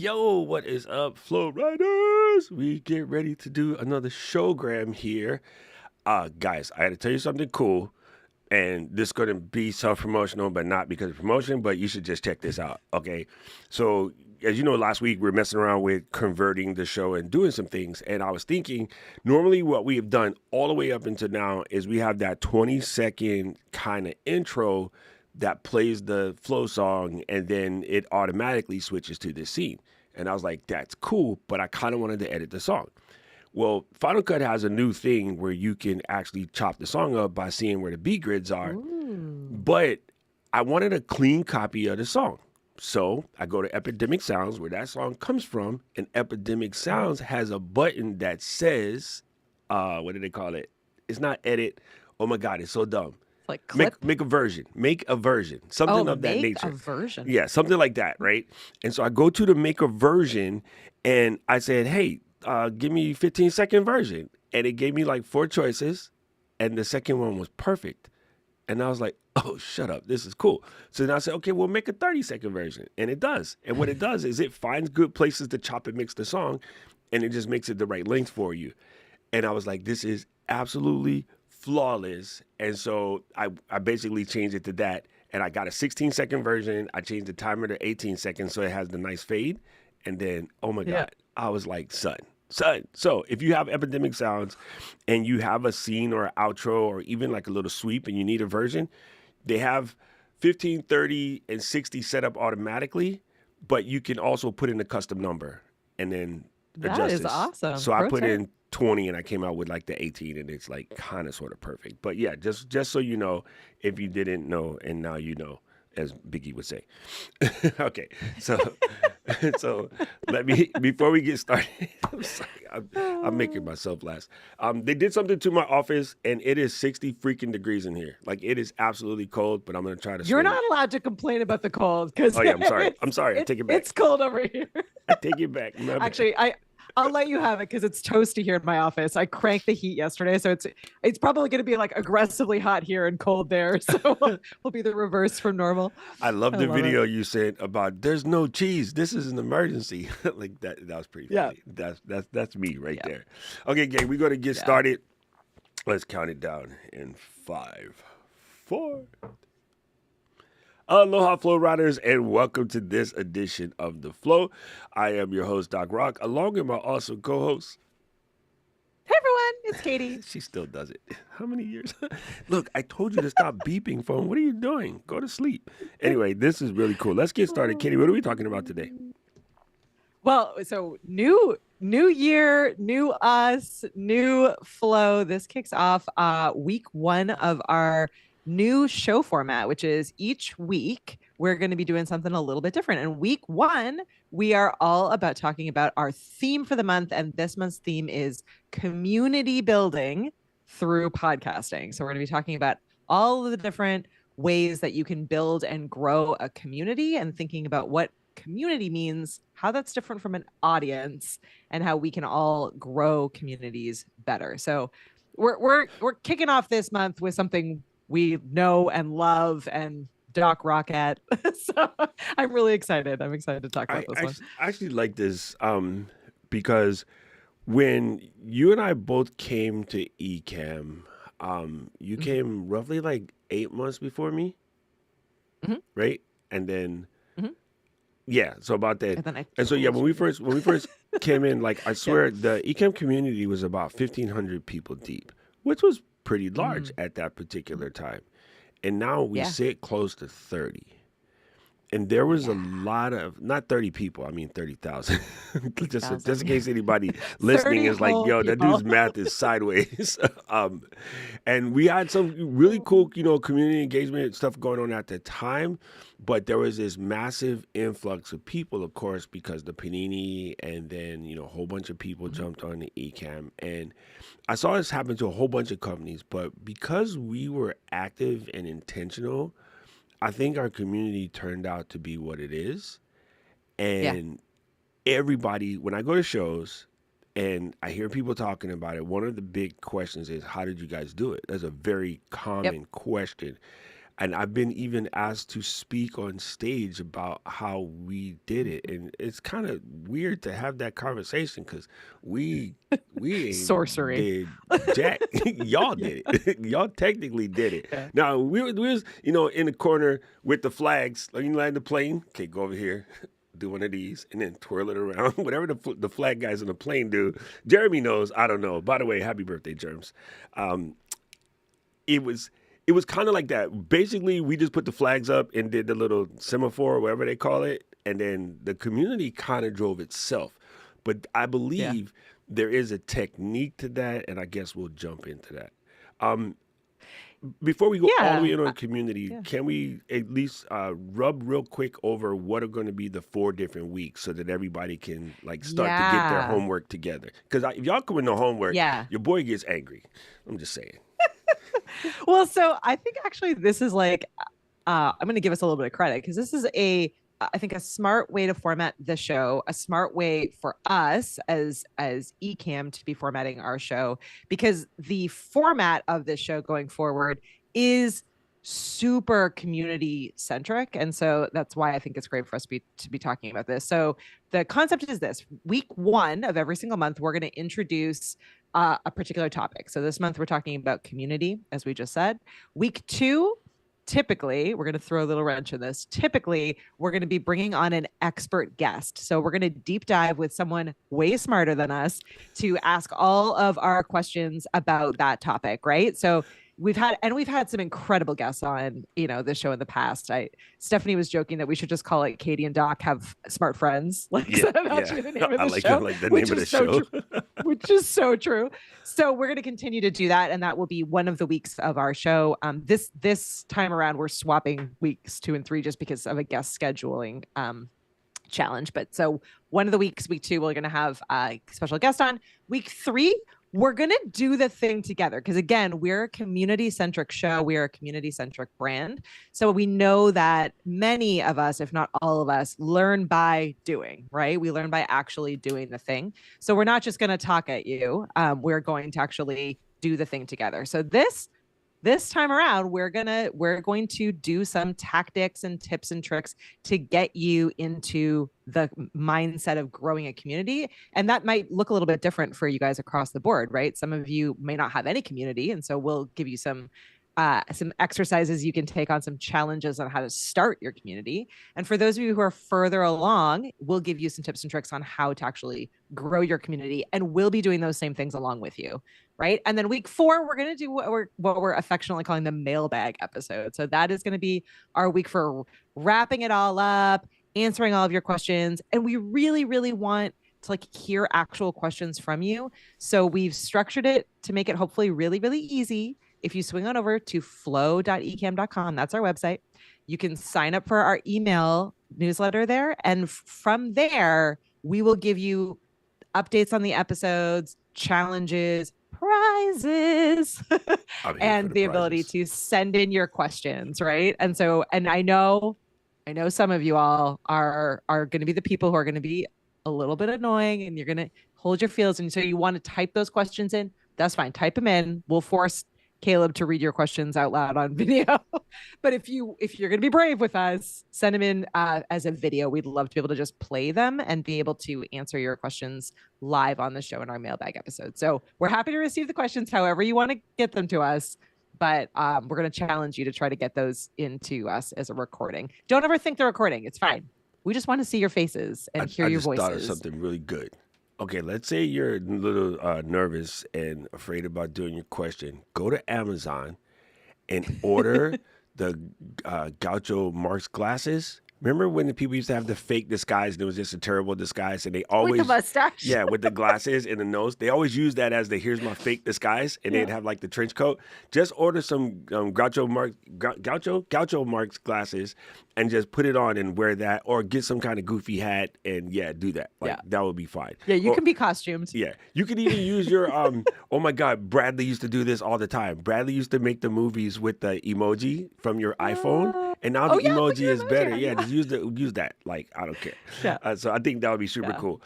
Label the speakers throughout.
Speaker 1: Yo, what is up, Flow Riders? We get ready to do another showgram here. Guys, I had to tell you something cool, and this is going to be self-promotional, but not because of promotion, but you should just check this out, okay? So, as you know, last week we were messing around with converting the show and doing some things, and I was thinking, normally what we have done all the way up until now is we have that 20-second kind of intro that plays the flow song, and then it automatically switches to this scene. And I was like, that's cool, but I kind of wanted to edit the song. Well, Final Cut has a new thing where you can actually chop the song up by seeing where the beat grids are.
Speaker 2: Ooh.
Speaker 1: But I wanted a clean copy of the song. So I go to Epidemic Sounds, where that song comes from, and Epidemic Sounds has a button that says, what do they call it? It's not edit. Oh my God, it's so dumb.
Speaker 2: Like clip?
Speaker 1: Make a version. Make a version. Something of that nature.
Speaker 2: Make a version.
Speaker 1: Yeah, something like that, right? And so I go to the make a version, and I said, hey, give me 15-second version. And it gave me like 4 choices, and the second one was perfect. And I was like, oh, shut up. This is cool. So then I said, okay, we'll make a 30-second version. And it does. And what it does is it finds good places to chop and mix the song, and it just makes it the right length for you. And I was like, this is absolutely flawless. And so I basically changed it to that. And I got a 16-second version. I changed the timer to 18 seconds so it has the nice fade. And then, oh my God, I was like, son. So if you have Epidemic Sounds and you have a scene or an outro or even like a little sweep and you need a version, they have 15, 30, and 60 set up automatically, but you can also put in a custom number and then adjust
Speaker 2: That is
Speaker 1: this.
Speaker 2: awesome.
Speaker 1: So I put in 20 and I came out with like the 18, and it's like kind of sort of perfect. But yeah, just so you know, if you didn't know and now you know, as Biggie would say. Okay, so let me, before we get started, I'm sorry, I'm making myself last. They did something to my office, and it is 60 freaking degrees in here. Like, it is absolutely cold, but I'm going to try to
Speaker 2: You're
Speaker 1: swim.
Speaker 2: not allowed to complain about the cold because
Speaker 1: Oh yeah, I'm sorry. I take it back.
Speaker 2: It's cold over here.
Speaker 1: I take it back. My bad.
Speaker 2: Actually, I'll let you have it because it's toasty here in my office. I cranked the heat yesterday, so it's probably going to be like aggressively hot here and cold there. So we'll be the reverse from normal.
Speaker 1: I love the video you sent about there's no cheese. This is an emergency. Like that was pretty funny. That's me right there. Okay, gang, we're gonna get started. Let's count it down in 5, 4. Aloha, Flow Riders, and welcome to this edition of The Flow. I am your host, Doc Rock, along with my awesome co-host.
Speaker 2: Hey, everyone. It's Katie.
Speaker 1: She still does it. How many years? Look, I told you to stop beeping, phone. What are you doing? Go to sleep. Anyway, this is really cool. Let's get started. Katie, what are we talking about today?
Speaker 2: Well, so new year, new us, new flow. This kicks off week 1 of our new show format, which is each week we're going to be doing something a little bit different. And week 1, we are all about talking about our theme for the month. And this month's theme is community building through podcasting. So we're going to be talking about all of the different ways that you can build and grow a community, and thinking about what community means, how that's different from an audience, and how we can all grow communities better. So we're kicking off this month with something we know and love and Doc Rock at. So I'm really excited. I'm excited to talk about this one.
Speaker 1: I actually like this because when you and I both came to Ecamm, you came roughly like 8 months before me, right? And then, so about that. And so, when we first came in, like, I swear the Ecamm community was about 1,500 people deep, which was pretty large at that particular time. And now we sit close to 30. And there was a lot of, not 30 people, I mean 30,000. just in case anybody listening is like, yo, that dude's math is sideways. And we had some really cool, community engagement stuff going on at the time. But there was this massive influx of people, of course, because the Panini, and then, a whole bunch of people jumped on the Ecamm. And I saw this happen to a whole bunch of companies. But because we were active and intentional, I think our community turned out to be what it is. And everybody, when I go to shows and I hear people talking about it, one of the big questions is, how did you guys do it? That's a very common question. and I've been even asked to speak on stage about how we did it, and it's kind of weird to have that conversation because we we ain't
Speaker 2: Sorcery.
Speaker 1: did jack. Y'all
Speaker 2: Yeah.
Speaker 1: did it. Y'all technically did it.
Speaker 2: Yeah.
Speaker 1: Now we was in the corner with the flags. Like, you land the plane. Okay, go over here. Do one of these and then twirl it around. Whatever the flag guys on the plane do. Jeremy knows. I don't know. By the way, happy birthday, Germs. Um, it was it was kind of like that. Basically, we just put the flags up and did the little semaphore, or whatever they call it, and then the community kind of drove itself. But I
Speaker 2: Yeah.
Speaker 1: believe there is a technique to that, and I guess we'll jump into that. Um, Before we go all the way
Speaker 2: Yeah.
Speaker 1: in on community,
Speaker 2: Yeah.
Speaker 1: can we at least rub real quick over what are going to be the 4 different weeks so that everybody can like start to get their
Speaker 2: Yeah.
Speaker 1: homework together? Because if y'all come in the homework,
Speaker 2: Yeah.
Speaker 1: your boy gets angry. I'm just saying.
Speaker 2: Well, so I think actually this is like I'm going to give us a little bit of credit because this is I think a smart way to format the show, a smart way for us as Ecamm to be formatting our show, because the format of this show going forward is super community centric, and so that's why I think it's great for us to be talking about this. So the concept is this: week one of every single month, we're going to introduce a particular topic. So this month we're talking about community, as we just said. Week two, typically, we're going to throw a little wrench in this. Typically, we're going to be bringing on an expert guest. So we're going to deep dive with someone way smarter than us to ask all of our questions about that topic, right? So we've had some incredible guests on, this show in the past. Stephanie was joking that we should just call it Katie and Doc Have Smart Friends. Like,
Speaker 1: Yeah,
Speaker 2: that's
Speaker 1: yeah.
Speaker 2: actually the name of
Speaker 1: I
Speaker 2: the
Speaker 1: like I
Speaker 2: show,
Speaker 1: like the name
Speaker 2: which
Speaker 1: of the
Speaker 2: is so
Speaker 1: show.
Speaker 2: true. Which is so true. So we're going to continue to do that, and that will be one of the weeks of our show. This time around, we're swapping weeks 2 and 3 just because of a guest scheduling challenge. But so one of the weeks, week two, we're going to have a special guest on. Week three, we're going to do the thing together because, again, we're a community centric show. We're a community centric brand. So we know that many of us, if not all of us, learn by doing, right? We learn by actually doing the thing. So we're not just going to talk at you. We're going to actually do the thing together. So this time around, we're going to do some tactics and tips and tricks to get you into the mindset of growing a community. And that might look a little bit different for you guys across the board, right? Some of you may not have any community, and so we'll give you some exercises you can take on, some challenges on how to start your community. And for those of you who are further along, we'll give you some tips and tricks on how to actually grow your community, and we'll be doing those same things along with you. Right. And then week four, we're going to do what we're affectionately calling the mailbag episode. So that is going to be our week for wrapping it all up, answering all of your questions. And we really, really want to like hear actual questions from you. So we've structured it to make it hopefully really, really easy. If you swing on over to flow.ecamm.com, that's our website, you can sign up for our email newsletter there. And from there, we will give you updates on the episodes, challenges, prizes,
Speaker 1: I'm here for
Speaker 2: and
Speaker 1: the
Speaker 2: the ability
Speaker 1: prizes.
Speaker 2: to send in your questions, right? And so, and I know some of you all are going to be the people who are going to be a little bit annoying, and you're going to hold your feels, and so you want to type those questions in. That's fine. Type them in. We'll force Caleb to read your questions out loud on video. But if you're going to be brave with us, send them in as a video. We'd love to be able to just play them and be able to answer your questions live on the show in our mailbag episode. So we're happy to receive the questions however you want to get them to us. But we're going to challenge you to try to get those into us as a recording. Don't ever think they're recording. It's fine. We just want to see your faces and hear
Speaker 1: I
Speaker 2: your
Speaker 1: just thought of
Speaker 2: voices.
Speaker 1: something really good. Okay, let's say you're a little nervous and afraid about doing your question. Go to Amazon and order the Gaucho Marx glasses. Remember when the people used to have the fake disguise and it was just a terrible disguise, and they
Speaker 2: With the
Speaker 1: always,
Speaker 2: mustache.
Speaker 1: yeah, with the glasses and the nose, they always use that as the here's my fake disguise, and they'd
Speaker 2: Yeah.
Speaker 1: have like the trench coat. Just order some Gaucho Marx glasses and just put it on and wear that, or get some kind of goofy hat and yeah, do that. Like
Speaker 2: Yeah.
Speaker 1: that would be fine.
Speaker 2: Yeah, you
Speaker 1: Or,
Speaker 2: can be costumed.
Speaker 1: yeah, you could even use your oh my God, Bradley used to do this all the time. Bradley used to make the movies with the emoji from your iPhone, and now the
Speaker 2: Oh yeah, put
Speaker 1: emoji
Speaker 2: your
Speaker 1: is
Speaker 2: emoji
Speaker 1: better.
Speaker 2: on,
Speaker 1: Yeah,
Speaker 2: yeah.
Speaker 1: just use that. Like I don't care.
Speaker 2: Yeah.
Speaker 1: So I think that would be super
Speaker 2: Yeah.
Speaker 1: cool.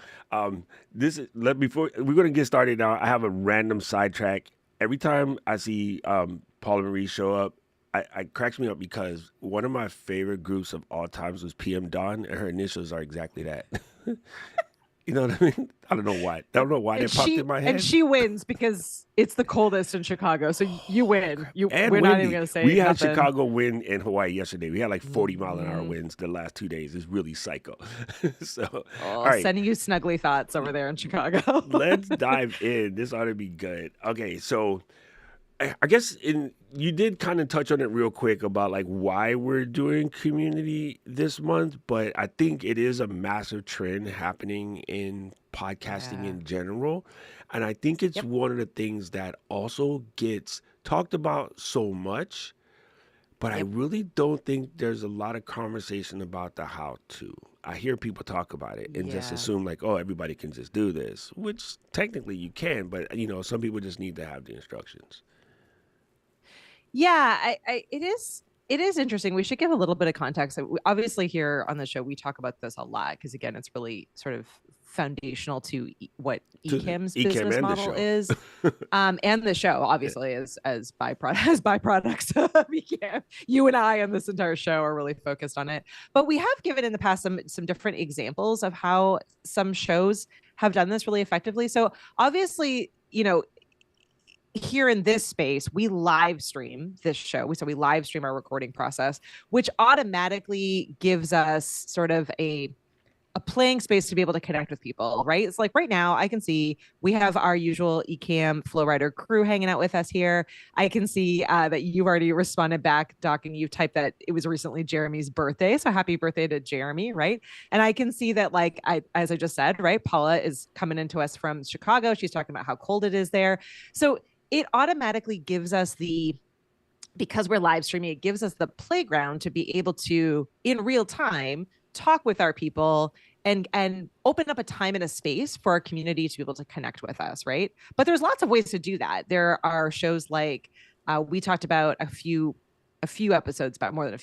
Speaker 1: Before we're gonna get started now, I have a random sidetrack. Every time I see Paula Marie show up, I cracks me up because one of my favorite groups of all times was PM Dawn, and her initials are exactly that. You know what I mean? I don't know why. I don't know why they
Speaker 2: and
Speaker 1: popped
Speaker 2: she
Speaker 1: in my
Speaker 2: and
Speaker 1: head.
Speaker 2: she wins because it's the coldest in Chicago. So you win.
Speaker 1: And
Speaker 2: We're not even
Speaker 1: windy.
Speaker 2: gonna say
Speaker 1: We had
Speaker 2: nothing.
Speaker 1: Chicago win in Hawaii yesterday. We had like 40-mile-an-hour
Speaker 2: Mhm.
Speaker 1: winds the last 2 days. It's really psycho. So, all
Speaker 2: Oh,
Speaker 1: right,
Speaker 2: sending you snuggly thoughts over there in Chicago.
Speaker 1: let's dive in. This ought to be good. Okay, so I guess in you did kind of touch on it real quick about like why we're doing community this month, but I think it is a massive trend happening in podcasting
Speaker 2: Yeah.
Speaker 1: in general. And I think it's
Speaker 2: Yep.
Speaker 1: one of the things that also gets talked about so much, but I
Speaker 2: Yep.
Speaker 1: really don't think there's a lot of conversation about the how to. I hear people talk about it and just
Speaker 2: Yeah.
Speaker 1: assume like, oh, everybody can just do this, which technically you can, but some people just need to have the instructions.
Speaker 2: Yeah, it is interesting. We should give a little bit of context. Obviously, here on the show, we talk about this a lot because again, it's really sort of foundational to what
Speaker 1: To the
Speaker 2: Ecamm's
Speaker 1: Ecamm
Speaker 2: business
Speaker 1: and the
Speaker 2: model
Speaker 1: show.
Speaker 2: is. And the show
Speaker 1: Yeah.
Speaker 2: obviously as byproduct as byproducts of Ecamm. You and I on this entire show are really focused on it. But we have given in the past some different examples of how some shows have done this really effectively. So obviously, here in this space, we live stream this show. So we live stream our recording process, which automatically gives us sort of a playing space to be able to connect with people, right? It's like right now I can see we have our usual Ecamm Flowrider crew hanging out with us here. I can see that you've already responded back, Doc, and you've typed that it was recently Jeremy's birthday. So happy birthday to Jeremy, right? And I can see that, like, as I just said, right, Paula is coming into us from Chicago. She's talking about how cold it is there. So it automatically gives us because we're live streaming, it gives us the playground to be able to, in real time, talk with our people and open up a time and a space for our community to be able to connect with us, right? But there's lots of ways to do that. There are shows like we talked about a few episodes back, more than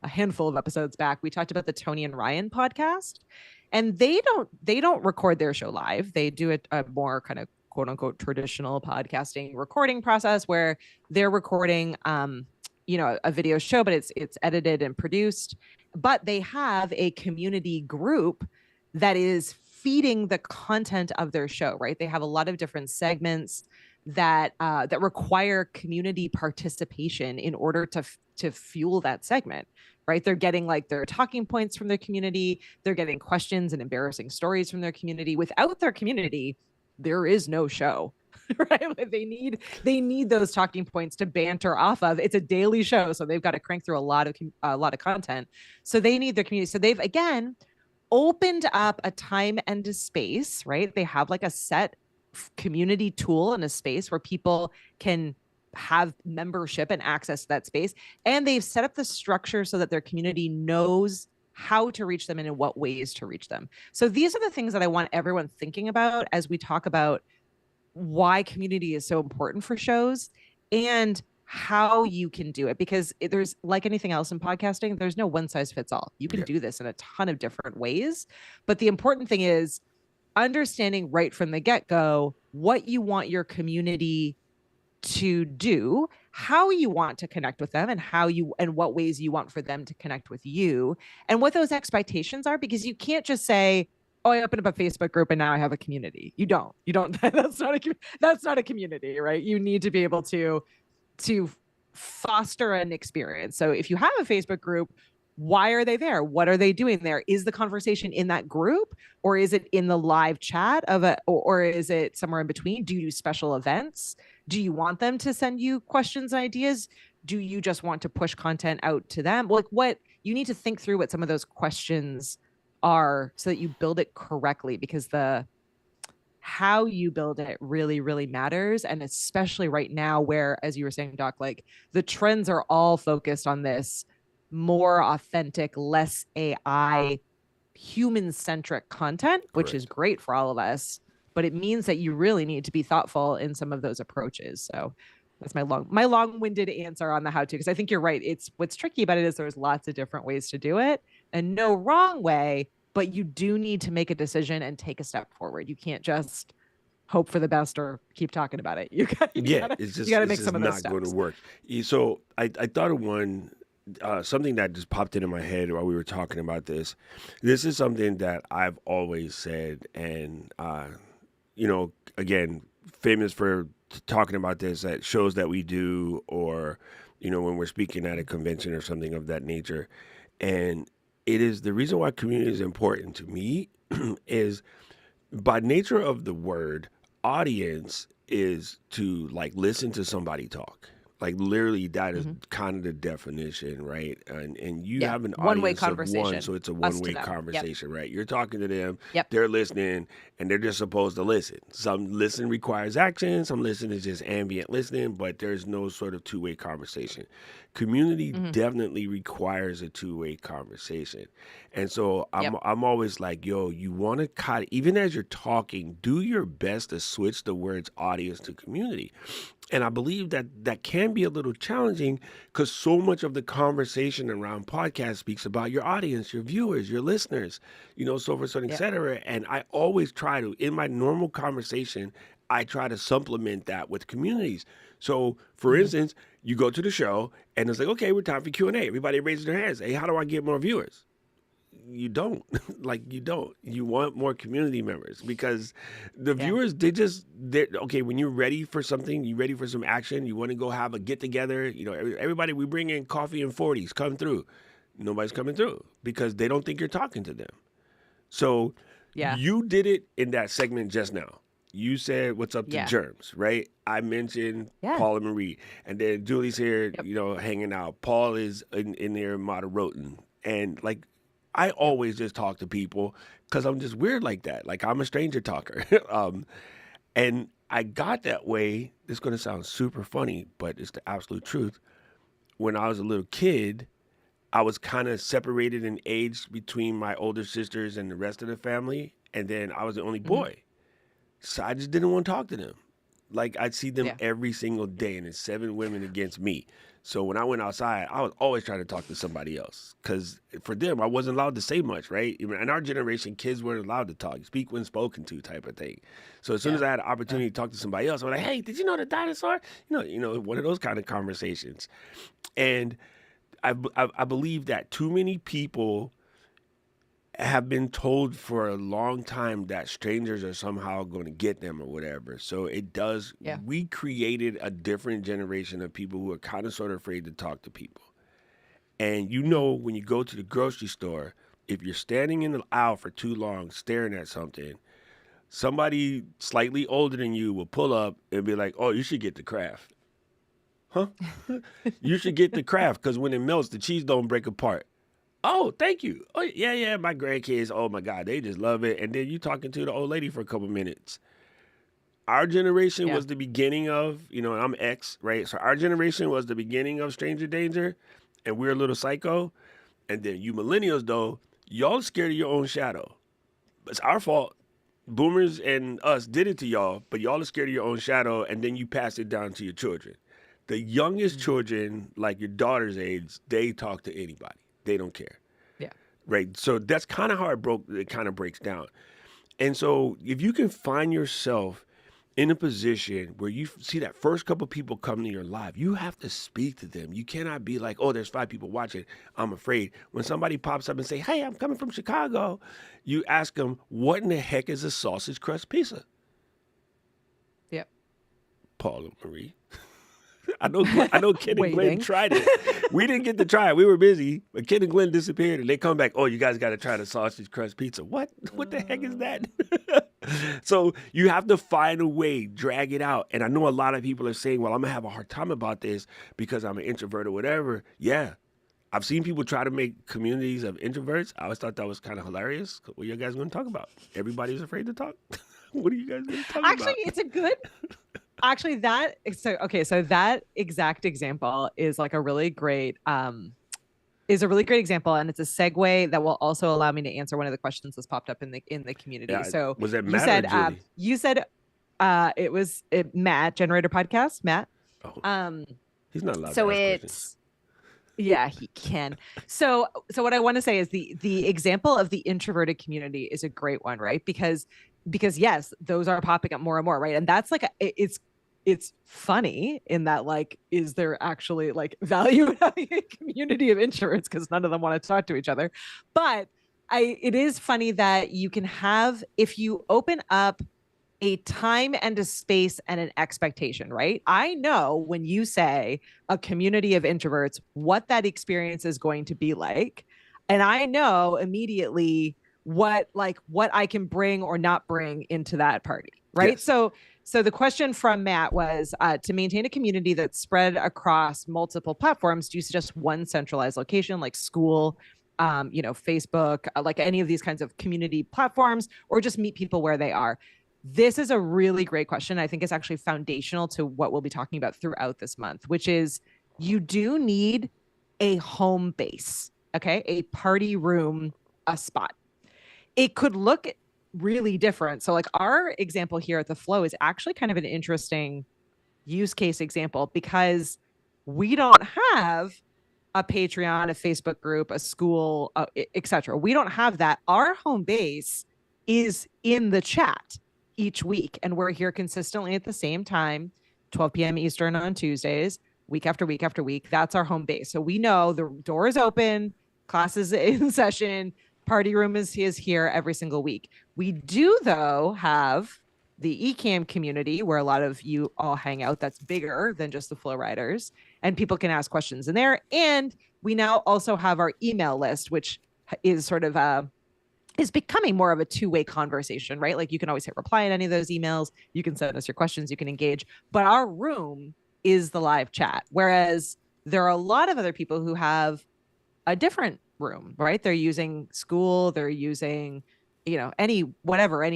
Speaker 2: a handful of episodes back. We talked about the Tony and Ryan podcast, and they don't record their show live. They do a more kind of quote unquote traditional podcasting recording process where they're recording a video show, but it's edited and produced. But they have a community group that is feeding the content of their show, right? They have a lot of different segments that require community participation in order to fuel that segment, right? They're getting like their talking points from their community, they're getting questions and embarrassing stories from their community. Without their community, there is no show. Right, like they need those talking points to banter off of. It's a daily show, so they've got to crank through a lot of content. So they need their community. So they've again opened up a time and a space, right? They have like a set community tool and a space where people can have membership and access to that space. And they've set up the structure so that their community knows how to reach them and in what ways to reach them. So these are the things that I want everyone thinking about as we talk about why community is so important for shows and how you can do it, because there's, like anything else in podcasting, there's no one size fits all. You can
Speaker 1: Yeah.
Speaker 2: do this in a ton of different ways, but the important thing is understanding right from the get-go what you want your community to do, how you want to connect with them, and what ways you want for them to connect with you, and what those expectations are, because you can't just say, oh, I opened up a Facebook group and now I have a community. You don't that's not a community, right? You need to be able to foster an experience. So if you have a Facebook group, why are they there? What are they doing there? Is the conversation in that group, or is it in the live chat or is it somewhere in between? Do you do special events? Do you want them to send you questions and ideas? Do you just want to push content out to them? Like, what you need to think through what some of those questions are so that you build it correctly, because the how you build it really, really matters. And especially right now, where, as you were saying, Doc, like the trends are all focused on this more authentic, less AI, human centric content, which is
Speaker 1: Correct.
Speaker 2: great for all of us. But it means that you really need to be thoughtful in some of those approaches. So that's my long-winded answer on the how to, because I think you're right. It's what's tricky about it is there's lots of different ways to do it and no wrong way, but you do need to make a decision and take a step forward. You can't just hope for the best or keep talking about it. You got
Speaker 1: Yeah,
Speaker 2: you got to
Speaker 1: it's
Speaker 2: make
Speaker 1: just
Speaker 2: some of those
Speaker 1: not going to
Speaker 2: steps.
Speaker 1: work. So I thought of one something that just popped into my head while we were talking about this. This is something that I've always said, and again, famous for talking about this at shows that we do, or when we're speaking at a convention or something of that nature. And it is the reason why community is important to me is by nature of the word, audience is to like listen to somebody talk. Like literally, that is
Speaker 2: Mm-hmm.
Speaker 1: kind of the definition, right? And you
Speaker 2: Yeah.
Speaker 1: have an
Speaker 2: One way
Speaker 1: audience of one,
Speaker 2: conversation,
Speaker 1: so it's a
Speaker 2: us
Speaker 1: one
Speaker 2: to
Speaker 1: way
Speaker 2: them. Yep.
Speaker 1: conversation, right? You're talking to them,
Speaker 2: Yep.
Speaker 1: they're listening, and they're just supposed to listen. Some listen requires action, some listen is just ambient listening, but there's no sort of two way conversation. Community
Speaker 2: Mm-hmm.
Speaker 1: definitely requires a two-way conversation. And so
Speaker 2: Yep.
Speaker 1: I'm always like, yo, you want to kind of, even as you're talking, do your best to switch the words audience to community. And I believe that that can be a little challenging because so much of the conversation around podcasts speaks about your audience, your viewers, your listeners, so forth, so on, et
Speaker 2: Yep.
Speaker 1: cetera. And I always try to, in my normal conversation, I try to supplement that with communities. So, for
Speaker 2: Mm-hmm.
Speaker 1: instance, you go to the show and it's like, okay, we're time for Q&A. Everybody raises their hands. Hey, how do I get more viewers? You don't. Like, you don't. You want more community members because the
Speaker 2: Yeah.
Speaker 1: viewers, they're okay. When you're ready for something, you ready for some action, you want to go have a get together, everybody, we bring in coffee and 40s, come through. Nobody's coming through because they don't think you're talking to them. So
Speaker 2: Yeah.
Speaker 1: you did it in that segment just now. You said what's up to
Speaker 2: Yeah.
Speaker 1: germs, right? I mentioned
Speaker 2: Yeah.
Speaker 1: Paul and Marie, and then Julie's here,
Speaker 2: Yep.
Speaker 1: hanging out. Paul is in there moderating, and like I
Speaker 2: Yep.
Speaker 1: always just talk to people because I'm just weird like that. Like I'm a stranger talker, and I got that way. This is gonna sound super funny, but it's the absolute truth. When I was a little kid, I was kind of separated in age between my older sisters and the rest of the family, and then I was the only
Speaker 2: Mm-hmm.
Speaker 1: boy. So I just didn't want to talk to them. Like I'd see them
Speaker 2: Yeah.
Speaker 1: every single day, and it's 7 women against me. So when I went outside, I was always trying to talk to somebody else because for them, I wasn't allowed to say much, right? Even in our generation, kids weren't allowed to talk, speak when spoken to, type of thing. So as soon as
Speaker 2: Yeah.
Speaker 1: I had an
Speaker 2: Yeah.
Speaker 1: opportunity to talk to somebody else, I'm like, "Hey, did you know the dinosaur?" One of those kind of conversations. And I believe that too many people have been told for a long time that strangers are somehow going to get them or whatever. So it does,
Speaker 2: Yeah.
Speaker 1: we created a different generation of people who are kind of sort of afraid to talk to people. And
Speaker 2: Mm-hmm.
Speaker 1: when you go to the grocery store, if you're standing in the aisle for too long staring at something, somebody slightly older than you will pull up and be like, oh, you should get the Kraft. Huh? You should get the Kraft because when it melts, the cheese don't break apart. Oh, thank you. Oh, yeah, yeah. My grandkids, oh my God, they just love it. And then you talking to the old lady for a couple minutes. Our generation
Speaker 2: Yeah.
Speaker 1: was the beginning of, and I'm X, right? So our generation was the beginning of stranger danger, and we're a little psycho. And then you millennials, though, y'all scared of your own shadow. It's our fault. Boomers and us did it to y'all, but y'all are scared of your own shadow, and then you pass it down to your children. The youngest
Speaker 2: Mm-hmm.
Speaker 1: children, like your daughter's age, they talk to anybody. They don't care.
Speaker 2: Yeah.
Speaker 1: Right. So that's kind of how it kind of breaks down. And so if you can find yourself in a position where you see that first couple people come to your life, you have to speak to them. You cannot be like, oh, there's 5 people watching, I'm afraid. When somebody pops up and say, hey, I'm coming from Chicago, you ask them, what in the heck is a sausage crust pizza?
Speaker 2: Yep.
Speaker 1: Paul and Marie. I know Ken and Glenn
Speaker 2: Waiting.
Speaker 1: tried it. We didn't get to try it. We were busy. But Ken and Glenn disappeared and they come back. Oh, you guys got to try the sausage crust pizza. What? What the heck is that? So you have to find a way, drag it out. And I know a lot of people are saying, well, I'm going to have a hard time about this because I'm an introvert or whatever. Yeah. I've seen people try to make communities of introverts. I always thought that was kind of hilarious. What are you guys going to talk about? Everybody's afraid to talk. What are you guys going to talk
Speaker 2: Actually,
Speaker 1: about?
Speaker 2: it's a good. Actually, that so okay. So that exact example is like a really great is a really great example, and it's a segue that will also allow me to answer one of the questions that's popped up in the community.
Speaker 1: Yeah,
Speaker 2: So
Speaker 1: was that Matt or Julie?
Speaker 2: you said Matt, Generator Podcast, Matt.
Speaker 1: Oh,
Speaker 2: Um,
Speaker 1: he's not allowed to
Speaker 2: so
Speaker 1: ask questions.
Speaker 2: it's yeah, he can. So what I want to say is the example of the introverted community is a great one, right? Because because yes, those are popping up more and more, right? And that's like it's funny in that, like, is there actually like value in having a community of introverts because none of them want to talk to each other? But it is funny that you can have, if you open up a time and a space and an expectation, right? I know when you say a community of introverts, what that experience is going to be like. And I know immediately what I can bring or not bring into that party, right?
Speaker 1: Yes.
Speaker 2: So the question from Matt was, to maintain a community that's spread across multiple platforms, do you suggest one centralized location like school, Facebook, like any of these kinds of community platforms, or just meet people where they are? This is a really great question. I think it's actually foundational to what we'll be talking about throughout this month, which is you do need a home base, okay? A party room, a spot. It could look really different. So, like, our example here at the Flow is actually kind of an interesting use case example because we don't have a Patreon, a Facebook group, a school, etc. We don't have that. Our home base is in the chat each week, and we're here consistently at the same time, 12 p.m. Eastern on Tuesdays, week after week after week. That's our home base. So we know the door is open, class is in session, party room is here every single week. We do, though, have the Ecamm community where a lot of you all hang out. That's bigger than just the Flow Riders, and people can ask questions in there. And we now also have our email list, which is sort of is becoming more of a two-way conversation, right? Like, you can always hit reply in any of those emails. You can send us your questions, you can engage, but our room is the live chat. Whereas there are a lot of other people who have a different room, right? They're using school, they're using, any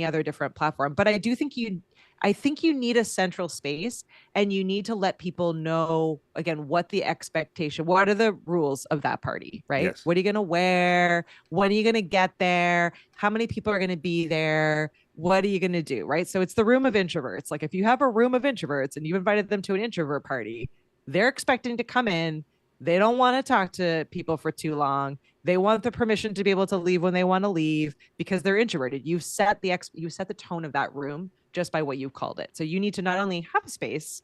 Speaker 2: other different platform. But I think you need a central space, and you need to let people know, again, what are the rules of that party, right?
Speaker 1: Yes.
Speaker 2: What are you going to wear? When are you going to get there? How many people are going to be there? What are you going to do? Right. So it's the room of introverts. Like, if you have a room of introverts and you invited them to an introvert party, they're expecting to come in. They don't want to talk to people for too long. They want the permission to be able to leave when they want to leave because they're introverted. You set the tone of that room just by what you've called it. So you need to not only have a space,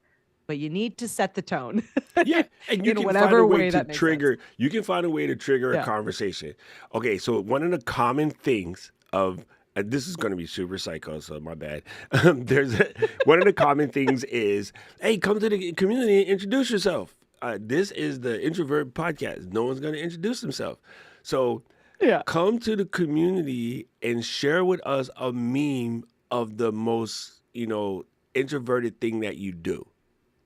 Speaker 2: but you need to set the tone.
Speaker 1: Yeah, and you
Speaker 2: in
Speaker 1: can find a
Speaker 2: whatever
Speaker 1: way
Speaker 2: way
Speaker 1: to
Speaker 2: that makes sense.
Speaker 1: trigger. You can find a way to trigger a
Speaker 2: Yeah.
Speaker 1: conversation. Okay, so one of the common things of this is going to be super psycho, so my bad. One of the common things is, hey, come to the community and introduce yourself. This is the introvert podcast. No one's going to introduce themselves, so
Speaker 2: Yeah.
Speaker 1: come to the community and share with us a meme of the most introverted thing that you do.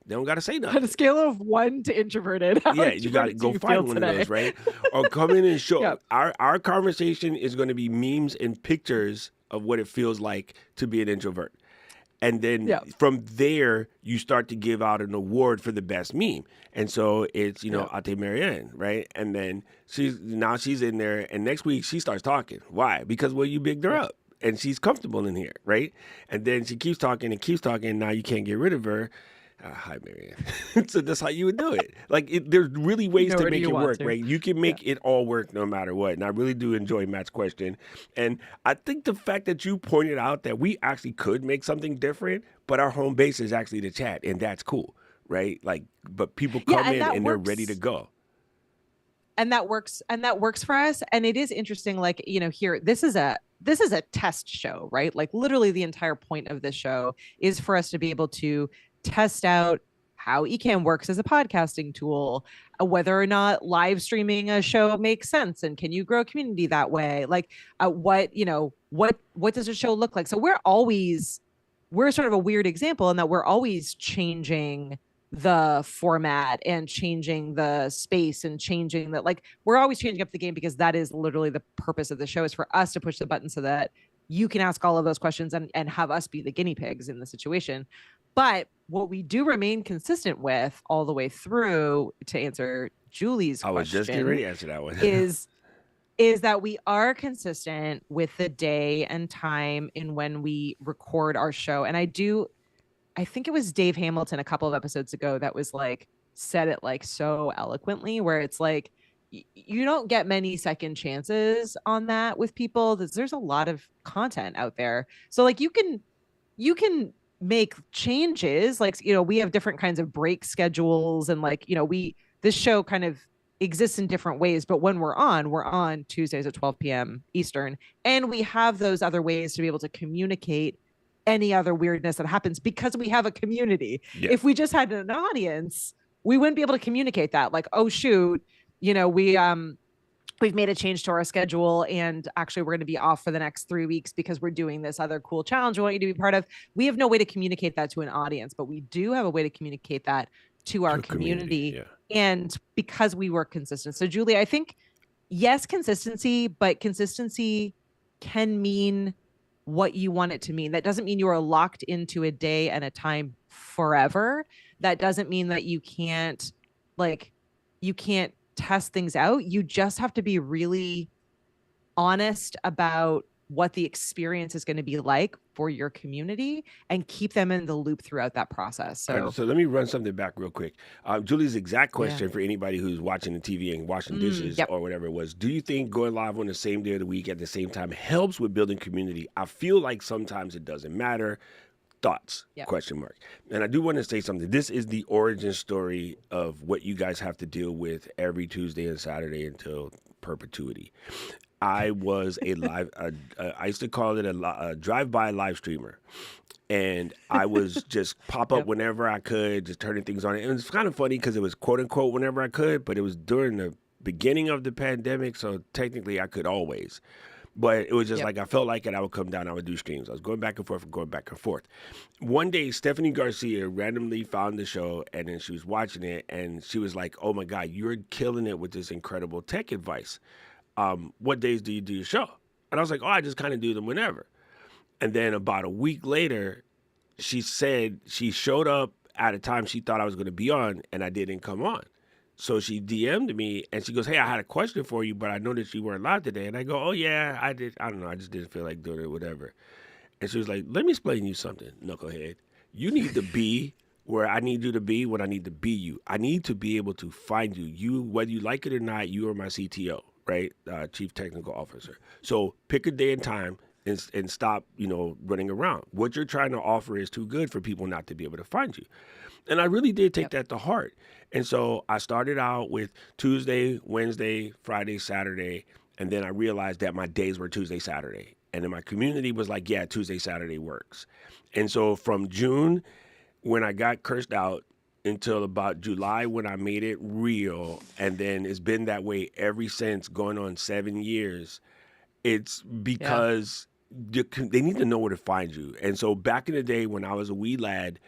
Speaker 1: They don't got to say
Speaker 2: On a
Speaker 1: nothing.
Speaker 2: scale of 1 to introverted, how
Speaker 1: Yeah, you got to
Speaker 2: introverted do
Speaker 1: go
Speaker 2: you
Speaker 1: find
Speaker 2: feel
Speaker 1: one
Speaker 2: today?
Speaker 1: of those, right? Or come in and show.
Speaker 2: Yeah.
Speaker 1: Our conversation is going to be memes and pictures of what it feels like to be an introvert. And then
Speaker 2: Yeah.
Speaker 1: from there, you start to give out an award for the best meme. And so it's,
Speaker 2: Yeah.
Speaker 1: Ate Marianne, right? And then she's in there, and next week she starts talking. Why? Because, well, you bigged her up, and she's comfortable in here, right? And then she keeps talking and keeps talking, and now you can't get rid of her. Hi, Marianne. So that's how you would do it. Like, there's really ways to
Speaker 2: Nor do
Speaker 1: make
Speaker 2: you
Speaker 1: it
Speaker 2: want
Speaker 1: work,
Speaker 2: to.
Speaker 1: right? You can make it all work no matter what. And I really do enjoy Matt's question. And I think the fact that you pointed out that we actually could make something different, but our home base is actually the chat, and that's cool, right? Like, but people
Speaker 2: Yeah,
Speaker 1: come
Speaker 2: and
Speaker 1: in
Speaker 2: that
Speaker 1: and they're ready to
Speaker 2: works.
Speaker 1: go.
Speaker 2: And that works for us. And it is interesting, like, here, this is a test show, right? Like, literally the entire point of this show is for us to be able to test out how Ecamm works as a podcasting tool, whether or not live streaming a show makes sense, and can you grow a community that way? Like, what does a show look like? So we're sort of a weird example in that we're always changing the format and changing the space and changing that, like, we're always changing up the game, because that is literally the purpose of the show, is for us to push the button so that you can ask all of those questions and have us be the guinea pigs in the situation. But what we do remain consistent with all the way through, to answer Julie's
Speaker 1: I was just getting ready
Speaker 2: question,
Speaker 1: to answer that one.
Speaker 2: is that we are consistent with the day and time in when we record our show. And I think it was Dave Hamilton a couple of episodes ago that was like, said it like so eloquently, where it's like, you don't get many second chances on that with people. There's a lot of content out there. So like you can make changes. Like, we have different kinds of break schedules, and like, this show kind of exists in different ways, but when we're on Tuesdays at 12 p.m. Eastern, and we have those other ways to be able to communicate any other weirdness that happens because we have a community.
Speaker 1: Yeah.
Speaker 2: If we just had an audience, we wouldn't be able to communicate that. Like, oh shoot, we've made a change to our schedule, and actually we're going to be off for the next 3 weeks because we're doing this other cool challenge we want you to be part of. We have no way to communicate that to an audience, but we do have a way to communicate that to our
Speaker 1: To a community.
Speaker 2: community.
Speaker 1: Yeah.
Speaker 2: And because we were consistent. So Julie, I think, yes, consistency, but consistency can mean what you want it to mean. That doesn't mean you are locked into a day and a time forever. That doesn't mean that you can't test things out. You just have to be really honest about what the experience is going to be like for your community and keep them in the loop throughout that process. So,
Speaker 1: So let me run something back real quick. Julie's exact
Speaker 2: yeah.
Speaker 1: question for anybody who's watching the TV and washing dishes
Speaker 2: Yep.
Speaker 1: or whatever it was: do you think going live on the same day of the week at the same time helps with building community? I feel like sometimes it doesn't matter. Thoughts?
Speaker 2: Yep.
Speaker 1: Question mark. And I do want to say something. This is the origin story of what you guys have to deal with every Tuesday and Saturday until perpetuity. I was I used to call it a drive-by live streamer. And I was just pop up
Speaker 2: Yep.
Speaker 1: whenever I could, just turning things on. And it was kind of funny because it was quote unquote whenever I could, but it was during the beginning of the pandemic. So technically I could always. But it was just
Speaker 2: Yep.
Speaker 1: like I felt like it. I would come down, I would do streams. I was going back and forth and going back and forth. One day, Stephanie Garcia randomly found the show, and then she was watching it, and she was like, "Oh my God, you're killing it with this incredible tech advice. What days do you do your show?" And I was like, "Oh, I just kind of do them whenever." And then about a week later, she said she showed up at a time she thought I was going to be on, and I didn't come on. So she DM'd me and she goes, "Hey, I had a question for you, but I noticed you weren't live today." And I go, "Oh yeah, I did. I don't know. I just didn't feel like doing it, whatever." And she was like, "Let me explain you something, knucklehead. You need to be where I need you to be when I need to be you. I need to be able to find you. You, whether you like it or not, you are my CTO, right? Chief Technical Officer. So pick a day and time and stop, running around. What you're trying to offer is too good for people not to be able to find you." And I really did take
Speaker 2: Yep.
Speaker 1: that to heart. And so I started out with Tuesday, Wednesday, Friday, Saturday. And then I realized that my days were Tuesday, Saturday. And then my community was like, yeah, Tuesday, Saturday works. And so from June, when I got cursed out, until about July when I made it real. And then it's been that way ever since, going on 7 years. It's
Speaker 2: Yeah.
Speaker 1: because they need to know where to find you. And so back in the day when I was a wee lad,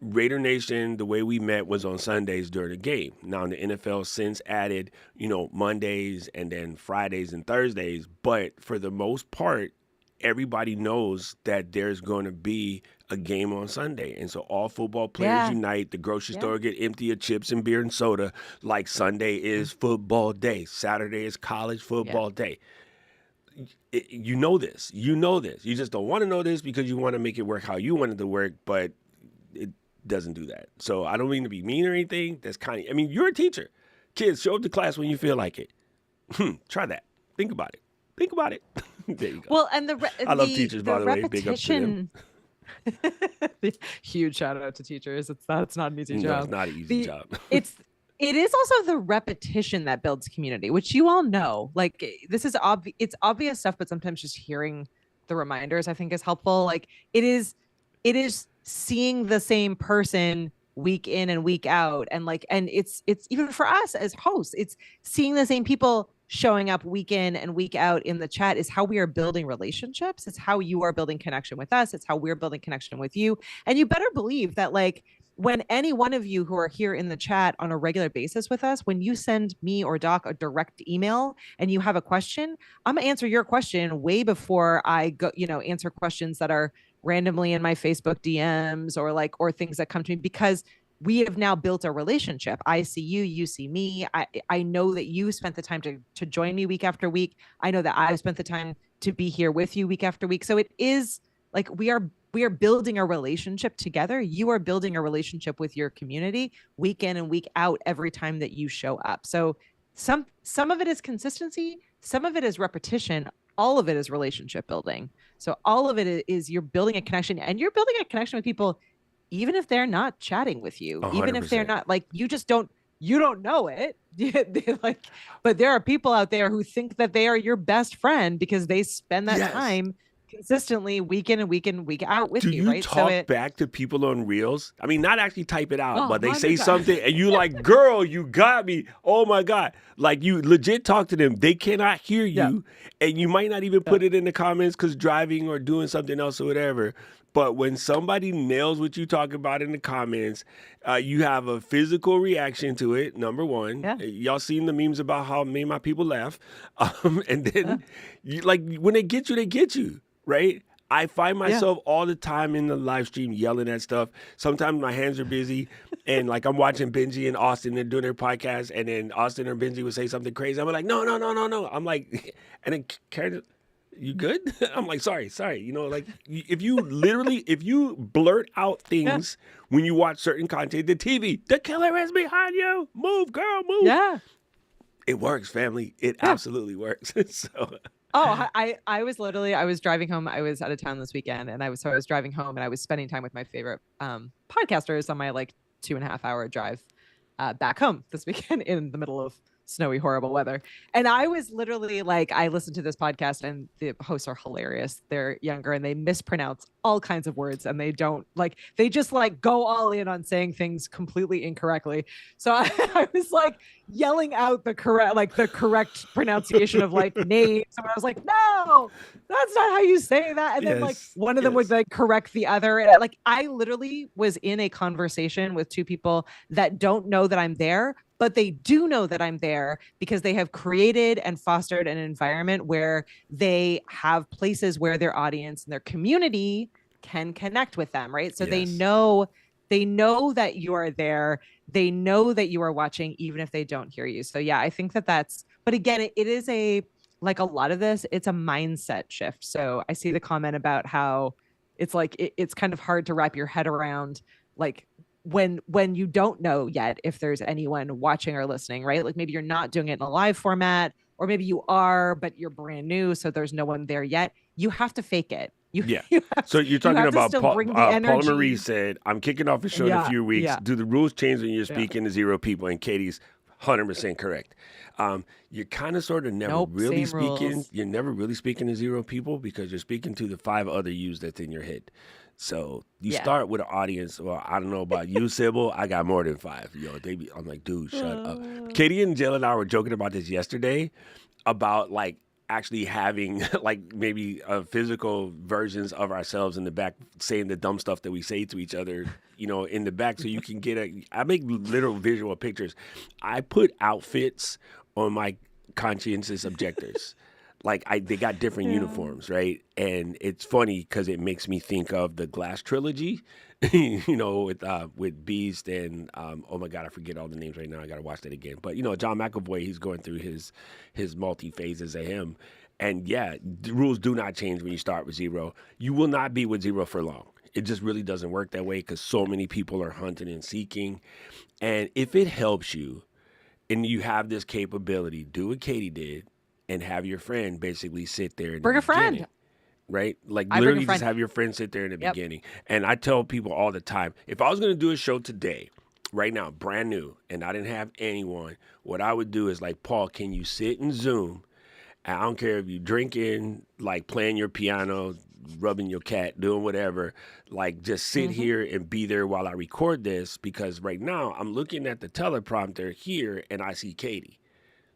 Speaker 1: Raider Nation, the way we met was on Sundays during the game. Now, the NFL since added, Mondays and then Fridays and Thursdays. But for the most part, everybody knows that there's going to be a game on Sunday. And so all football players
Speaker 2: Yeah.
Speaker 1: unite. The grocery
Speaker 2: Yeah.
Speaker 1: store get empty of chips and beer and soda. Like Sunday is football day. Saturday is college football day. You know this. You know this. You just don't want to know this because you want to make it work how you want it to work. But it doesn't do that. So I don't mean to be mean or anything. That's you're a teacher. Kids, show up to class when you feel like it. Try that. Think about it. Think about it. There you go.
Speaker 2: Well, and
Speaker 1: I love teachers, by the way. Big ups to them.
Speaker 2: repetition. Huge shout out to teachers. That's not an easy
Speaker 1: No,
Speaker 2: job.
Speaker 1: it's not an easy job.
Speaker 2: It is also the repetition that builds community, which you all know. Like, this is it's obvious stuff, but sometimes just hearing the reminders, I think, is helpful. Like, it is seeing the same person week in and week out, and it's even for us as hosts, it's seeing the same people showing up week in and week out in the chat is how we are building relationships. It's how you are building connection with us. It's how we're building connection with you. And you better believe that, like, when any one of you who are here in the chat on a regular basis with us, when you send me or Doc a direct email and you have a question, I'm gonna answer your question way before I go, answer questions that are randomly in my Facebook DMs or things that come to me, because we have now built a relationship. I see you, you see me. I know that you spent the time to join me week after week. I know that I've spent the time to be here with you week after week. So it is like we are building a relationship together. You are building a relationship with your community week in and week out every time that you show up. So some of it is consistency, some of it is repetition, all of it is relationship building. So all of it is you're building a connection, and you're building a connection with people even if they're not chatting with you, even if they're
Speaker 1: 100%.
Speaker 2: not like you don't know it. Like, but there are people out there who think that they are your best friend because they spend that
Speaker 1: Yes.
Speaker 2: time consistently week in and week out with
Speaker 1: Do
Speaker 2: you,
Speaker 1: you
Speaker 2: right? So
Speaker 1: talk
Speaker 2: it
Speaker 1: back to people on Reels? I mean, not actually type it out, but they say
Speaker 2: 100
Speaker 1: something
Speaker 2: times.
Speaker 1: and you like, girl, you got me. Oh my God. Like you legit talk to them. They cannot hear
Speaker 2: Yeah.
Speaker 1: you. And you might not even
Speaker 2: Yeah.
Speaker 1: put it in the comments because driving or doing something else or whatever. But when somebody nails what you talk about in the comments, you have a physical reaction to it. Number one,
Speaker 2: Yeah.
Speaker 1: y'all seen the memes about how me and my people laugh, and
Speaker 2: Yeah.
Speaker 1: then you like when they get you, right? I find
Speaker 2: Yeah.
Speaker 1: myself all the time in the live stream yelling at stuff. Sometimes my hands are busy, and like I'm watching Benji and Austin, they're doing their podcast, and then Austin or Benji would say something crazy. I'm like, no, no, no, no, no. I'm like, and then Karen, you good? I'm like, sorry. You know, like if you blurt out
Speaker 2: Yeah.
Speaker 1: things when you watch certain content, the TV, the killer is behind you. Move, girl, move.
Speaker 2: Yeah.
Speaker 1: It works, family. It
Speaker 2: Yeah.
Speaker 1: absolutely works. So,
Speaker 2: Oh, I was literally I was driving home. I was out of town this weekend, and I was driving home, and I was spending time with my favorite podcasters on my like 2.5 hour drive back home this weekend in the middle of snowy, horrible weather. And I was literally like, I listened to this podcast, and the hosts are hilarious. They're younger and they mispronounce all kinds of words, and they don't like they just like go all in on saying things completely incorrectly. So I was like yelling out the correct pronunciation of like names. And I was like, no, that's not how you say that. And then like
Speaker 1: yes,
Speaker 2: one of them would
Speaker 1: yes.
Speaker 2: like correct the other. And like I literally was in a conversation with two people that don't know that I'm there, but they do know that I'm there because they have created and fostered an environment where they have places where their audience and their community can connect with them, right? So
Speaker 1: Yes.
Speaker 2: they know that you are there. They know that you are watching even if they don't hear you. So yeah, I think that's but again, it is a like a lot of this, it's a mindset shift. So I see the comment about how it's like it's kind of hard to wrap your head around like when you don't know yet if there's anyone watching or listening, right? Like maybe you're not doing it in a live format, or maybe you are, but you're brand new, so there's no one there yet. You have to fake it. You
Speaker 1: Yeah.
Speaker 2: you have
Speaker 1: So
Speaker 2: to,
Speaker 1: you're
Speaker 2: you
Speaker 1: talking
Speaker 2: have to
Speaker 1: about
Speaker 2: still bring the
Speaker 1: Paula Marie
Speaker 2: energy.
Speaker 1: said, I'm kicking off a show in a
Speaker 2: Yeah,
Speaker 1: few weeks.
Speaker 2: yeah,
Speaker 1: Do the rules change when you're
Speaker 2: yeah.
Speaker 1: speaking to zero people? And Katie's 100% correct. You're kind of sort of never
Speaker 2: Nope,
Speaker 1: really
Speaker 2: same
Speaker 1: speaking.
Speaker 2: rules.
Speaker 1: You're never really speaking to zero people because you're speaking to the five other yous that's in your head. So you
Speaker 2: Yeah.
Speaker 1: start with an audience. Well, I don't know about you, Sybil. I got more than five. Yo, I'm like, dude, shut up. Katie and Jill and I were joking about this yesterday about like actually having like maybe physical versions of ourselves in the back saying the dumb stuff that we say to each other, you know, in the back so you can I make literal visual pictures. I put outfits on my conscientious objectors. They got different
Speaker 2: Yeah.
Speaker 1: uniforms, right? And it's funny because it makes me think of the Glass trilogy, you know, with Beast and oh my God, I forget all the names right now. I got to watch that again. But you know, John McAvoy, he's going through his multi phases of him, and yeah, the rules do not change when you start with zero. You will not be with zero for long. It just really doesn't work that way because so many people are hunting and seeking. And if it helps you, and you have this capability, do what Katie did and have your friend basically sit there in the
Speaker 2: Bring a
Speaker 1: beginning,
Speaker 2: friend.
Speaker 1: right? Like
Speaker 2: I bring a
Speaker 1: literally just
Speaker 2: friend.
Speaker 1: have your friend sit there in the
Speaker 2: Yep.
Speaker 1: beginning. And I tell people all the time, if I was going to do a show today, right now, brand new, and I didn't have anyone, what I would do is like, Paul, can you sit in Zoom? And I don't care if you drinking, like playing your piano, rubbing your cat, doing whatever. Like just sit
Speaker 2: Mm-hmm.
Speaker 1: here and be there while I record this because right now I'm looking at the teleprompter here and I see Katie.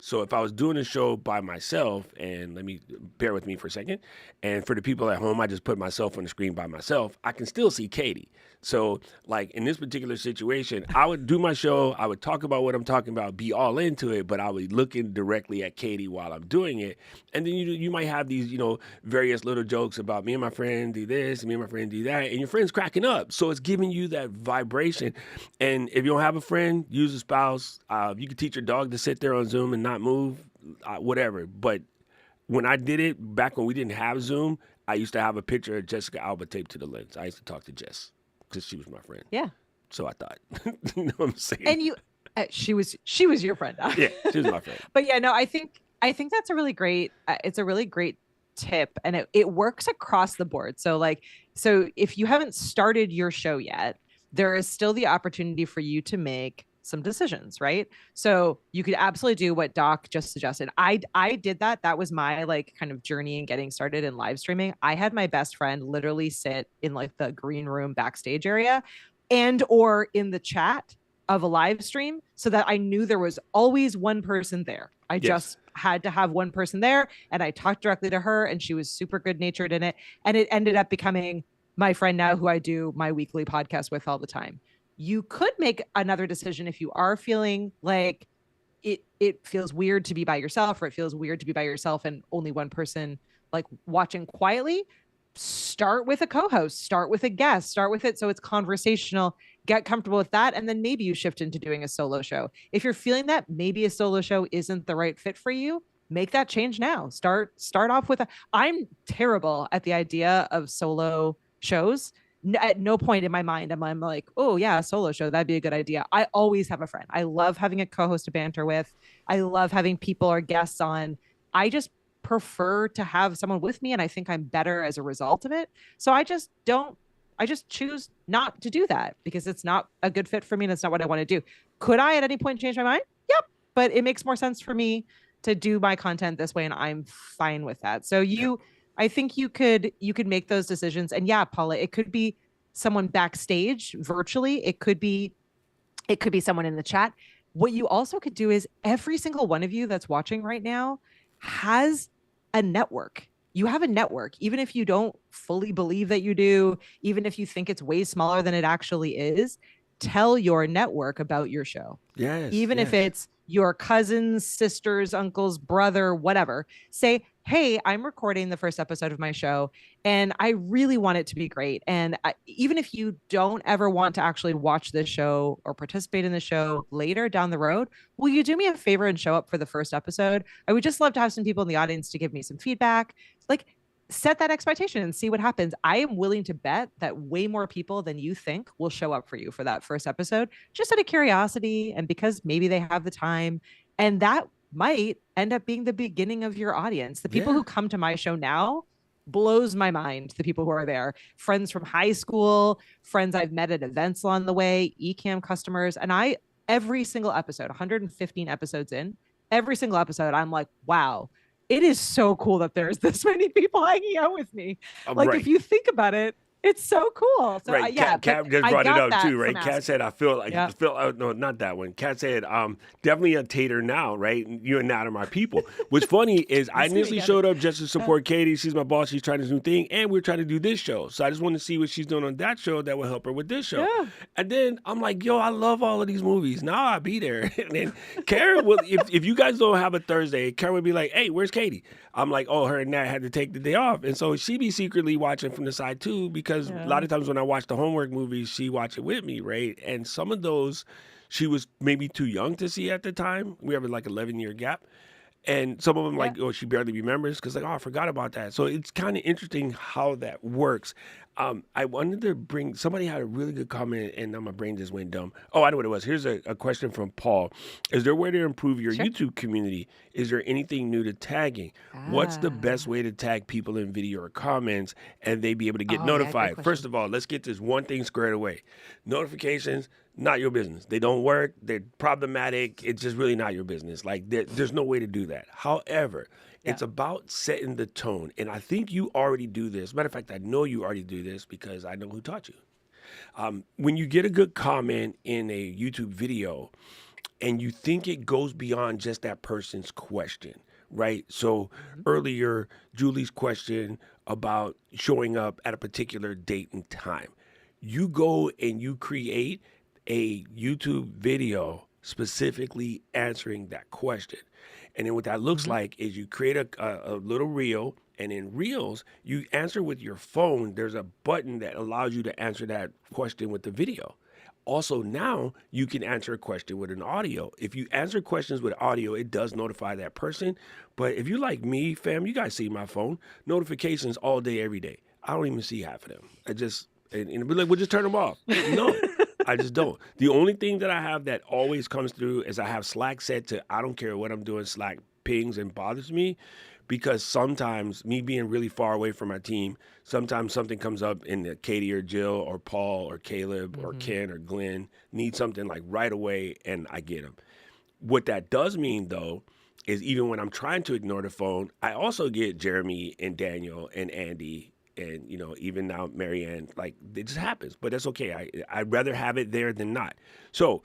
Speaker 1: So if I was doing a show by myself, and let me bear with me for a second, and for the people at home, I just put myself on the screen by myself, I can still see Katie. So like in this particular situation, I would do my show, I would talk about what I'm talking about, be all into it, but I would look in directly at Katie while I'm doing it. And then you might have these, you know, various little jokes about me and my friend do this, me and my friend do that, and your friend's cracking up. So it's giving you that vibration. And if you don't have a friend, use a spouse. You can teach your dog to sit there on Zoom and not move, whatever. But when I did it back when we didn't have Zoom, I used to have a picture of Jessica Alba taped to the lens. I used to talk to Jess because she was my friend.
Speaker 2: Yeah.
Speaker 1: So I thought, you know what I'm saying?
Speaker 2: And She was your friend.
Speaker 1: Yeah, she was my friend.
Speaker 2: But yeah, no, I think that's a really great it's a really great tip, and it works across the board. So if you haven't started your show yet, there is still the opportunity for you to make some decisions, right? So you could absolutely do what Doc just suggested. I did that. That was my like kind of journey in getting started in live streaming. I had my best friend literally sit in like the green room backstage area and or in the chat of a live stream so that I knew there was always one person there. I
Speaker 1: Yes.
Speaker 2: just had to have one person there, and I talked directly to her, and she was super good natured in it. And it ended up becoming my friend now, who I do my weekly podcast with all the time. You could make another decision if you are feeling like it feels weird to be by yourself, or it feels weird to be by yourself and only one person like watching quietly. Start with a co-host, start with a guest, start with it so it's conversational, get comfortable with that, and then maybe you shift into doing a solo show. If you're feeling that maybe a solo show isn't the right fit for you, make that change now. Start off with a I'm terrible at the idea of solo shows. At no point in my mind am I like, oh yeah, a solo show, that'd be a good idea. I always have a friend. I love having a co-host to banter with. I love having people or guests on. I just prefer to have someone with me, and I think I'm better as a result of it. So I just choose not to do that because it's not a good fit for me and it's not what I want to do. Could I at any point change my mind? Yep. But it makes more sense for me to do my content this way, and I'm fine with that. So
Speaker 1: Yep.
Speaker 2: I think you could make those decisions. And yeah, Paula, it could be someone backstage virtually. It could be someone in the chat. What you also could do is every single one of you that's watching right now has a network. You have a network, even if you don't fully believe that you do, even if you think it's way smaller than it actually is. Tell your network about your show,
Speaker 1: Yes.
Speaker 2: even if
Speaker 1: Yes.
Speaker 2: it's your cousins, sisters, uncles, brother, whatever. Say, hey, I'm recording the first episode of my show and I really want it to be great. And even if you don't ever want to actually watch this show or participate in the show later down the road, will you do me a favor and show up for the first episode? I would just love to have some people in the audience to give me some feedback. Like, set that expectation and see what happens. I am willing to bet that way more people than you think will show up for you for that first episode, just out of curiosity and because maybe they have the time. And that might end up being the beginning of your audience. The people
Speaker 1: Yeah.
Speaker 2: who come to my show now blows my mind. The people who are there, friends from high school, friends I've met at events along the way, Ecamm customers. And every single episode, 115 episodes in, every single episode, I'm like, wow, it is so cool that there's this many people hanging out with me. Like, if
Speaker 1: Right.
Speaker 2: you think about it, it's so cool. So
Speaker 1: Right,
Speaker 2: yeah, but
Speaker 1: Kat just
Speaker 2: I
Speaker 1: brought it
Speaker 2: got
Speaker 1: up
Speaker 2: that
Speaker 1: too,
Speaker 2: from
Speaker 1: right? Kat said,
Speaker 2: asking.
Speaker 1: "I feel like
Speaker 2: Yeah.
Speaker 1: no, not that one." Kat said, definitely a tater now, right? You and Nat are my people." What's funny is I
Speaker 2: See, we
Speaker 1: initially
Speaker 2: get
Speaker 1: showed
Speaker 2: it.
Speaker 1: up just to support Katie. She's my boss. She's trying this new thing, and we're trying to do this show. So I just want to see what she's doing on that show that will help her with this show.
Speaker 2: Yeah.
Speaker 1: And then I'm like, "Yo, I love all of these movies. Now I'll be there." And then Karen will, if you guys don't have a Thursday, Karen would be like, "Hey, where's Katie?" I'm like, "Oh, her and Nat had to take the day off," and so she be secretly watching from the side too, because a lot
Speaker 2: Yeah.
Speaker 1: of times when I watch the homework movies, she watch it with me, right? And some of those she was maybe too young to see at the time. We have like 11-year gap. And some of them
Speaker 2: Yeah.
Speaker 1: like, oh, she barely remembers because like, oh, I forgot about that. So it's kind of interesting how that works. I wanted to bring somebody had a really good comment, and now my brain just went dumb. Oh, I know what it was. Here's a question from Paul: is there a way to improve your
Speaker 2: Sure.
Speaker 1: YouTube community? Is there anything new to tagging? What's the best
Speaker 2: Ah.
Speaker 1: way to tag people in video or comments and they be able to get
Speaker 2: Oh yeah, great
Speaker 1: notified? First
Speaker 2: question.
Speaker 1: of all, let's get this one thing squared away. Notifications, not your business. They don't work. They're problematic. It's just really not your business. Like there's no way to do that. However,
Speaker 2: Yeah.
Speaker 1: it's about setting the tone. And I think you already do this. Matter of fact, I know you already do this because I know who taught you. When you get a good comment in a YouTube video and you think it goes beyond just that person's question, right? So
Speaker 2: Mhm.
Speaker 1: earlier, Julie's question about showing up at a particular date and time. You go and you create a YouTube video specifically answering that question. And then what that looks
Speaker 2: Mhm.
Speaker 1: like is you create a little reel, and in reels, you answer with your phone. There's a button that allows you to answer that question with the video. Also, now you can answer a question with an audio. If you answer questions with audio, it does notify that person. But if you're like me, fam, you guys see my phone notifications all day, every day. I don't even see half of them. I just and be like, we'll just turn them off. No. I just don't. The only thing that I have that always comes through is I have Slack set to I don't care what I'm doing, Slack pings and bothers me because sometimes me being really far away from my team, sometimes something comes up and Katie or Jill or Paul or Caleb or
Speaker 2: Mm-hmm.
Speaker 1: Ken or Glenn need something like right away and I get them. What that does mean though is even when I'm trying to ignore the phone, I also get Jeremy and Daniel and Andy and even now Marianne. Like it just happens, but that's okay. I'd rather have it there than not. So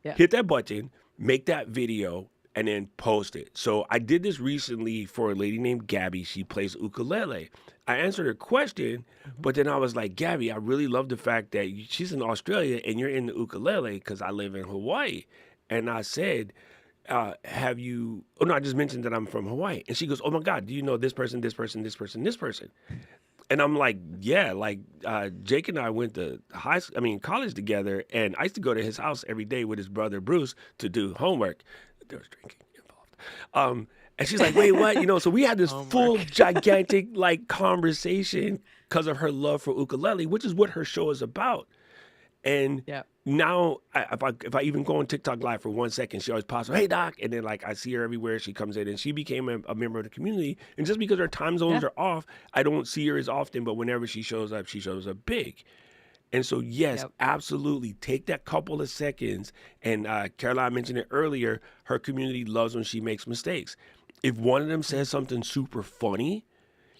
Speaker 2: Yeah.
Speaker 1: hit that button, make that video, and then post it. So I did this recently for a lady named Gabby. She plays ukulele. I answered her question,
Speaker 2: Mm-hmm.
Speaker 1: but then I was like, Gabby, I really love the fact that she's in Australia and you're in the ukulele because I live in Hawaii. And I said, have you? Oh no, I just mentioned that I'm from Hawaii, and she goes, "Oh my God, do you know this person, this person, this person, this person?" And I'm like, "Yeah, like Jake and I went to college together, and I used to go to his house every day with his brother Bruce to do homework. There was drinking involved." And she's like, "Wait, what?" So we had this full
Speaker 2: Homework.
Speaker 1: gigantic like conversation because of her love for ukulele, which is what her show is about. And
Speaker 2: Yeah.
Speaker 1: now, if I even go on TikTok live for 1 second, she always pops up, "Hey Doc," and then like I see her everywhere. She comes in, and she became a member of the community. And just because her time zones
Speaker 2: Yeah.
Speaker 1: are off, I don't see her as often. But whenever she shows up big. And so, yes,
Speaker 2: Yep.
Speaker 1: absolutely, take that couple of seconds. And Caroline mentioned it earlier. Her community loves when she makes mistakes. If one of them says
Speaker 2: Mm-hmm.
Speaker 1: something super funny,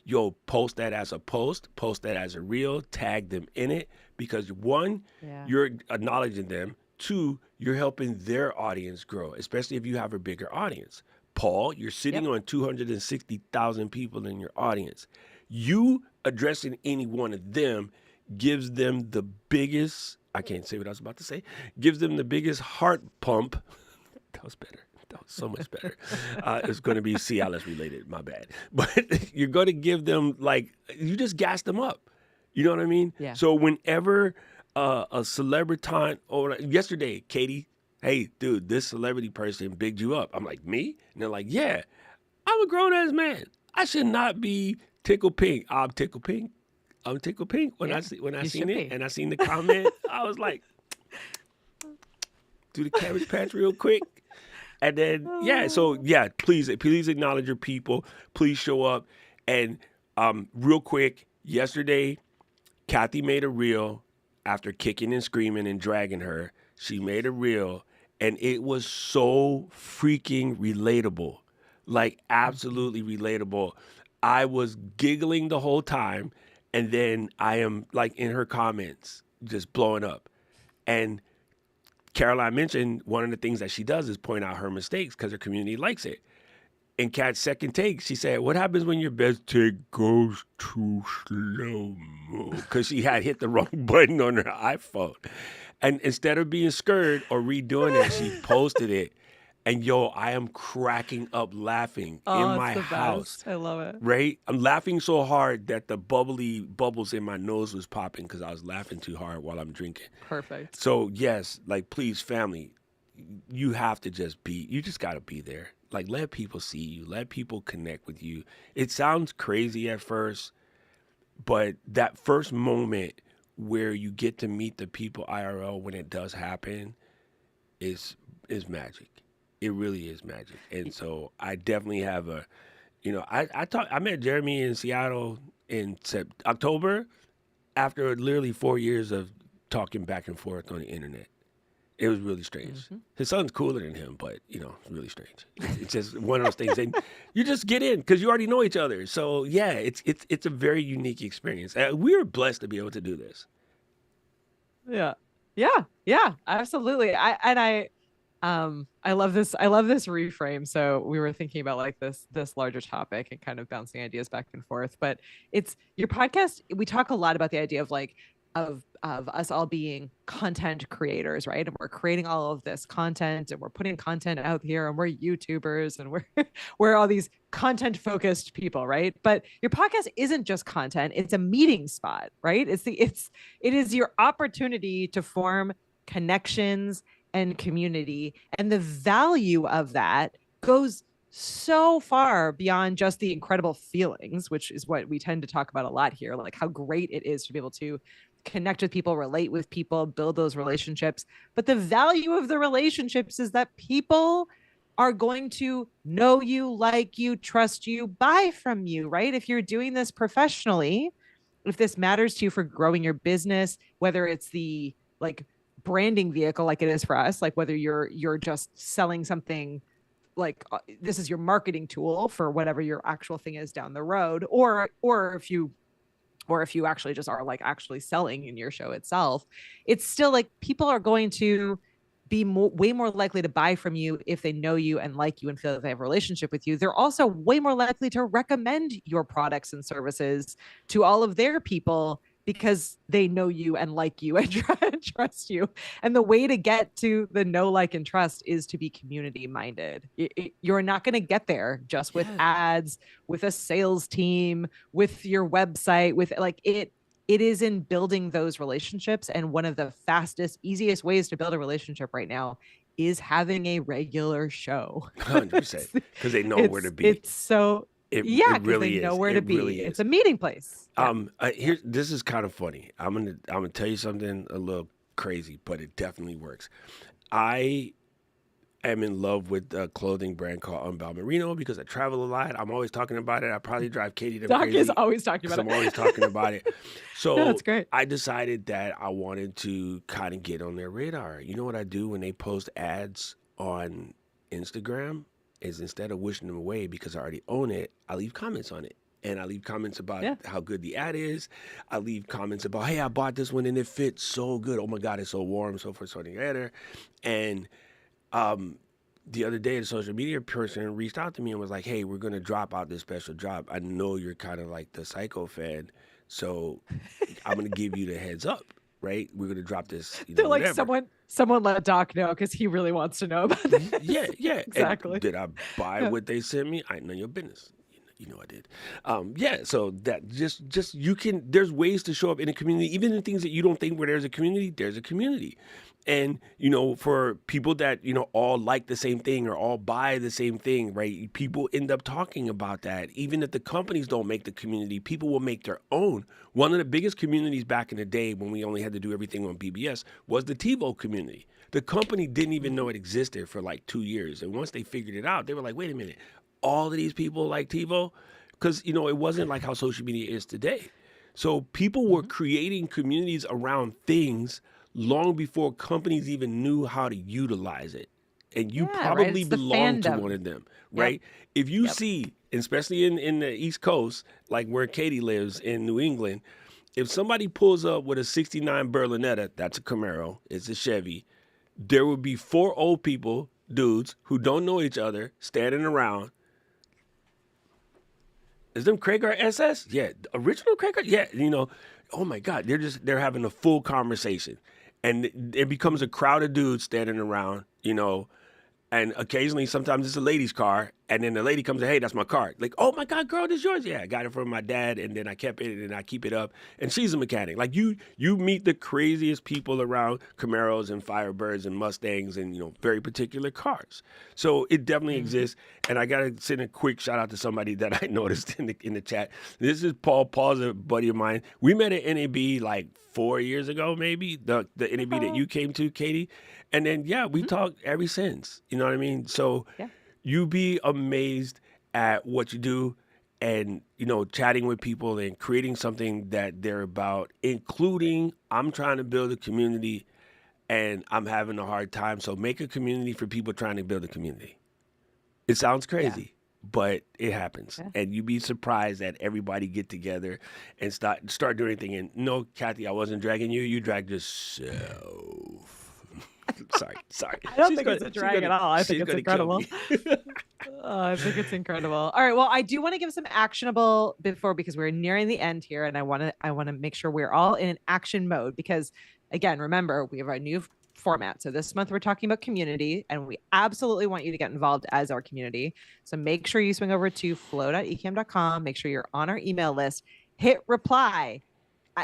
Speaker 1: yo, post that as a post that as a reel, tag them in it because one,
Speaker 2: Yeah.
Speaker 1: you're acknowledging them. Two, you're helping their audience grow, especially if you have a bigger audience. Paul, you're sitting
Speaker 2: Yep.
Speaker 1: on 260,000 people in your audience. You addressing any one of them gives them the biggest, I can't say what I was about to say, gives them the biggest heart pump. That was better. That was so much better. It's going to be Cialis related. My bad. But you're going to give them like you just gas them up. You know what I mean?
Speaker 2: Yeah.
Speaker 1: So whenever a celebritant or yesterday, Katie, hey, dude, this celebrity person bigged you up. I'm like, me? And they're like, yeah, I'm a grown ass man. I should not be tickle pink. I'm tickle pink. I'm tickle pink.
Speaker 2: Yeah.
Speaker 1: When I
Speaker 2: You
Speaker 1: seen
Speaker 2: should
Speaker 1: it
Speaker 2: be.
Speaker 1: and I seen the comment, I was like, do the cabbage patch real quick. And then so
Speaker 2: Oh.
Speaker 1: please acknowledge your people. Please show up. And real quick, yesterday, Kathy made a reel after kicking and screaming and dragging her. She made a reel, and it was so freaking relatable, like
Speaker 2: Mm-hmm.
Speaker 1: absolutely relatable. I was giggling the whole time, and then I am like in her comments, just blowing up. And Caroline mentioned one of the things that she does is point out her mistakes because her community likes it. In Kat's second take, she said, "What happens when your best take goes too slow mo?" Because she had hit the wrong button on her iPhone. And instead of being scared or redoing it, she posted it. And yo, I am cracking up laughing in
Speaker 2: Oh, it's
Speaker 1: my
Speaker 2: the
Speaker 1: house,
Speaker 2: best. I love it.
Speaker 1: right? I'm laughing so hard that the bubbly bubbles in my nose was popping because I was laughing too hard while I'm drinking.
Speaker 2: Perfect.
Speaker 1: So yes, like please, family, you have to just be. You just got to be there. Like let people see you. Let people connect with you. It sounds crazy at first, but that first moment where you get to meet the people IRL when it does happen is magic. It really is magic. And so I definitely have I met Jeremy in Seattle in October after literally 4 years of talking back and forth on the internet. It was really strange.
Speaker 2: Mm-hmm.
Speaker 1: His son's cooler than him, but it's really strange. It's just one of those things, and you just get in because you already know each other. So yeah, it's a very unique experience. We are blessed to be able to do this.
Speaker 2: Yeah. Yeah. Yeah. Absolutely. I love this. I love this reframe. So we were thinking about like this larger topic and kind of bouncing ideas back and forth. But it's your podcast. We talk a lot about the idea of like of us all being content creators, right? And we're creating all of this content and we're putting content out here and we're YouTubers and we're we're all these content focused people, right? But your podcast isn't just content, it's a meeting spot, right? It is your opportunity to form connections and community. And the value of that goes so far beyond just the incredible feelings, which is what we tend to talk about a lot here, like how great it is to be able to connect with people, relate with people, build those relationships. But the value of the relationships is that people are going to know you, like you, trust you, buy from you, right? If you're doing this professionally, if this matters to you for growing your business, whether it's the like branding vehicle like it is for us, like whether you're just selling something like this is your marketing tool for whatever your actual thing is down the road, or if you actually just are like actually selling in your show itself, it's still like people are going to be way more likely to buy from you if they know you and like you and feel that they have a relationship with you. They're also way more likely to recommend your products and services to all of their people because they know you and like you and trust you. And the way to get to the know, like, and trust is to be community minded. You're not going to get there just with
Speaker 1: Yeah.
Speaker 2: ads, with a sales team, with your website, with like it is in building those relationships. And one of the fastest, easiest ways to build a relationship right now is having a regular show.
Speaker 1: 100%, because they know where to be.
Speaker 2: It's so,
Speaker 1: It
Speaker 2: yeah, because they
Speaker 1: really
Speaker 2: know
Speaker 1: is.
Speaker 2: where to
Speaker 1: It
Speaker 2: be.
Speaker 1: really
Speaker 2: It's
Speaker 1: is.
Speaker 2: a meeting place. Yeah.
Speaker 1: Here, this is kind of funny. I'm gonna tell you something a little crazy, but it definitely works. I am in love with a clothing brand called Unbound Merino because I travel a lot. I'm always talking about it. I probably drive Katie them
Speaker 2: Doc is
Speaker 1: crazy
Speaker 2: always talking
Speaker 1: because
Speaker 2: about
Speaker 1: I'm
Speaker 2: it.
Speaker 1: always talking about it.
Speaker 2: No, that's
Speaker 1: So
Speaker 2: great.
Speaker 1: I decided that I wanted to kind of get on their radar. You know what I do when they post ads on Instagram is instead of wishing them away because I already own it, I leave comments on it. And I leave comments about
Speaker 2: Yeah.
Speaker 1: how good the ad is. I leave comments about, hey, I bought this one and it fits so good. Oh my God, it's so warm, so forth, so together. And um, the other day, a social media person reached out to me and was like, "Hey, we're gonna drop out this special drop. I know you're kind of like the Psycho fan, so I'm gonna give you the heads up, right? We're gonna drop this,
Speaker 2: They're like
Speaker 1: whatever."
Speaker 2: someone let Doc know because he really wants to know about this.
Speaker 1: Yeah, yeah. And
Speaker 2: Exactly.
Speaker 1: did I buy
Speaker 2: Yeah.
Speaker 1: what they sent me? I ain't none of your business. You know I did. Yeah. So that just you can. There's ways to show up in a community, even in things that you don't think where there's a community. There's a community, and for people that all like the same thing or all buy the same thing, right? People end up talking about that. Even if the companies don't make the community, people will make their own. One of the biggest communities back in the day when we only had to do everything on BBS was the TiVo community. The company didn't even know it existed for like 2 years. And once they figured it out, they were like, wait a minute, all of these people like TiVo? Because, it wasn't like how social media is today. So people were
Speaker 2: Mhm.
Speaker 1: creating communities around things long before companies even knew how to utilize it. And you
Speaker 2: Yeah, right.
Speaker 1: probably
Speaker 2: It's the
Speaker 1: belong to one
Speaker 2: fandom.
Speaker 1: of them,
Speaker 2: Yep.
Speaker 1: right? If you
Speaker 2: Yep.
Speaker 1: see, especially in the East Coast, like where Katie lives in New England, if somebody pulls up with a 69 Berlinetta, that's a Camaro, it's a Chevy, there would be four old people, dudes, who don't know each other, standing around. Is them Craig SS? Yeah, original Craig. Yeah, oh my God, they're having a full conversation, and it becomes a crowd of dudes standing around, and occasionally, sometimes it's a lady's car, and then the lady comes and, hey, that's my car. Like, oh my God, girl, this yours? Yeah, I got it from my dad, and then I kept it, and I keep it up. And she's a mechanic. Like you meet the craziest people around Camaros and Firebirds and Mustangs and very particular cars. So it definitely
Speaker 2: Mhm.
Speaker 1: exists. And I gotta send a quick shout out to somebody that I noticed in the chat. This is Paul. Paul's a buddy of mine. We met at NAB like 4 years ago, maybe the NAB that
Speaker 2: Oh.
Speaker 1: you came to, Katie. And then, yeah, we
Speaker 2: Mhm.
Speaker 1: talked ever since. You know what I mean? So
Speaker 2: Yeah.
Speaker 1: you be amazed at what you do and, chatting with people and creating something that they're about, including I'm trying to build a community and I'm having a hard time. So make a community for people trying to build a community. It sounds
Speaker 2: Yeah.
Speaker 1: crazy, but it happens.
Speaker 2: Yeah.
Speaker 1: And you'd be surprised that everybody get together and start doing anything. And no, Kathy, I wasn't dragging you. You dragged yourself. Sorry.
Speaker 2: I don't think it's a drag at all. I think
Speaker 1: She's
Speaker 2: it's
Speaker 1: gonna kill
Speaker 2: incredible.
Speaker 1: me.
Speaker 2: Oh, I think it's incredible. All right. Well, I do want to give some actionable before because we're nearing the end here, and I want to make sure we're all in action mode because again, remember we have our new format. So this month we're talking about community, and we absolutely want you to get involved as our community. So make sure you swing over to flow.ecamm.com. Make sure you're on our email list. Hit reply.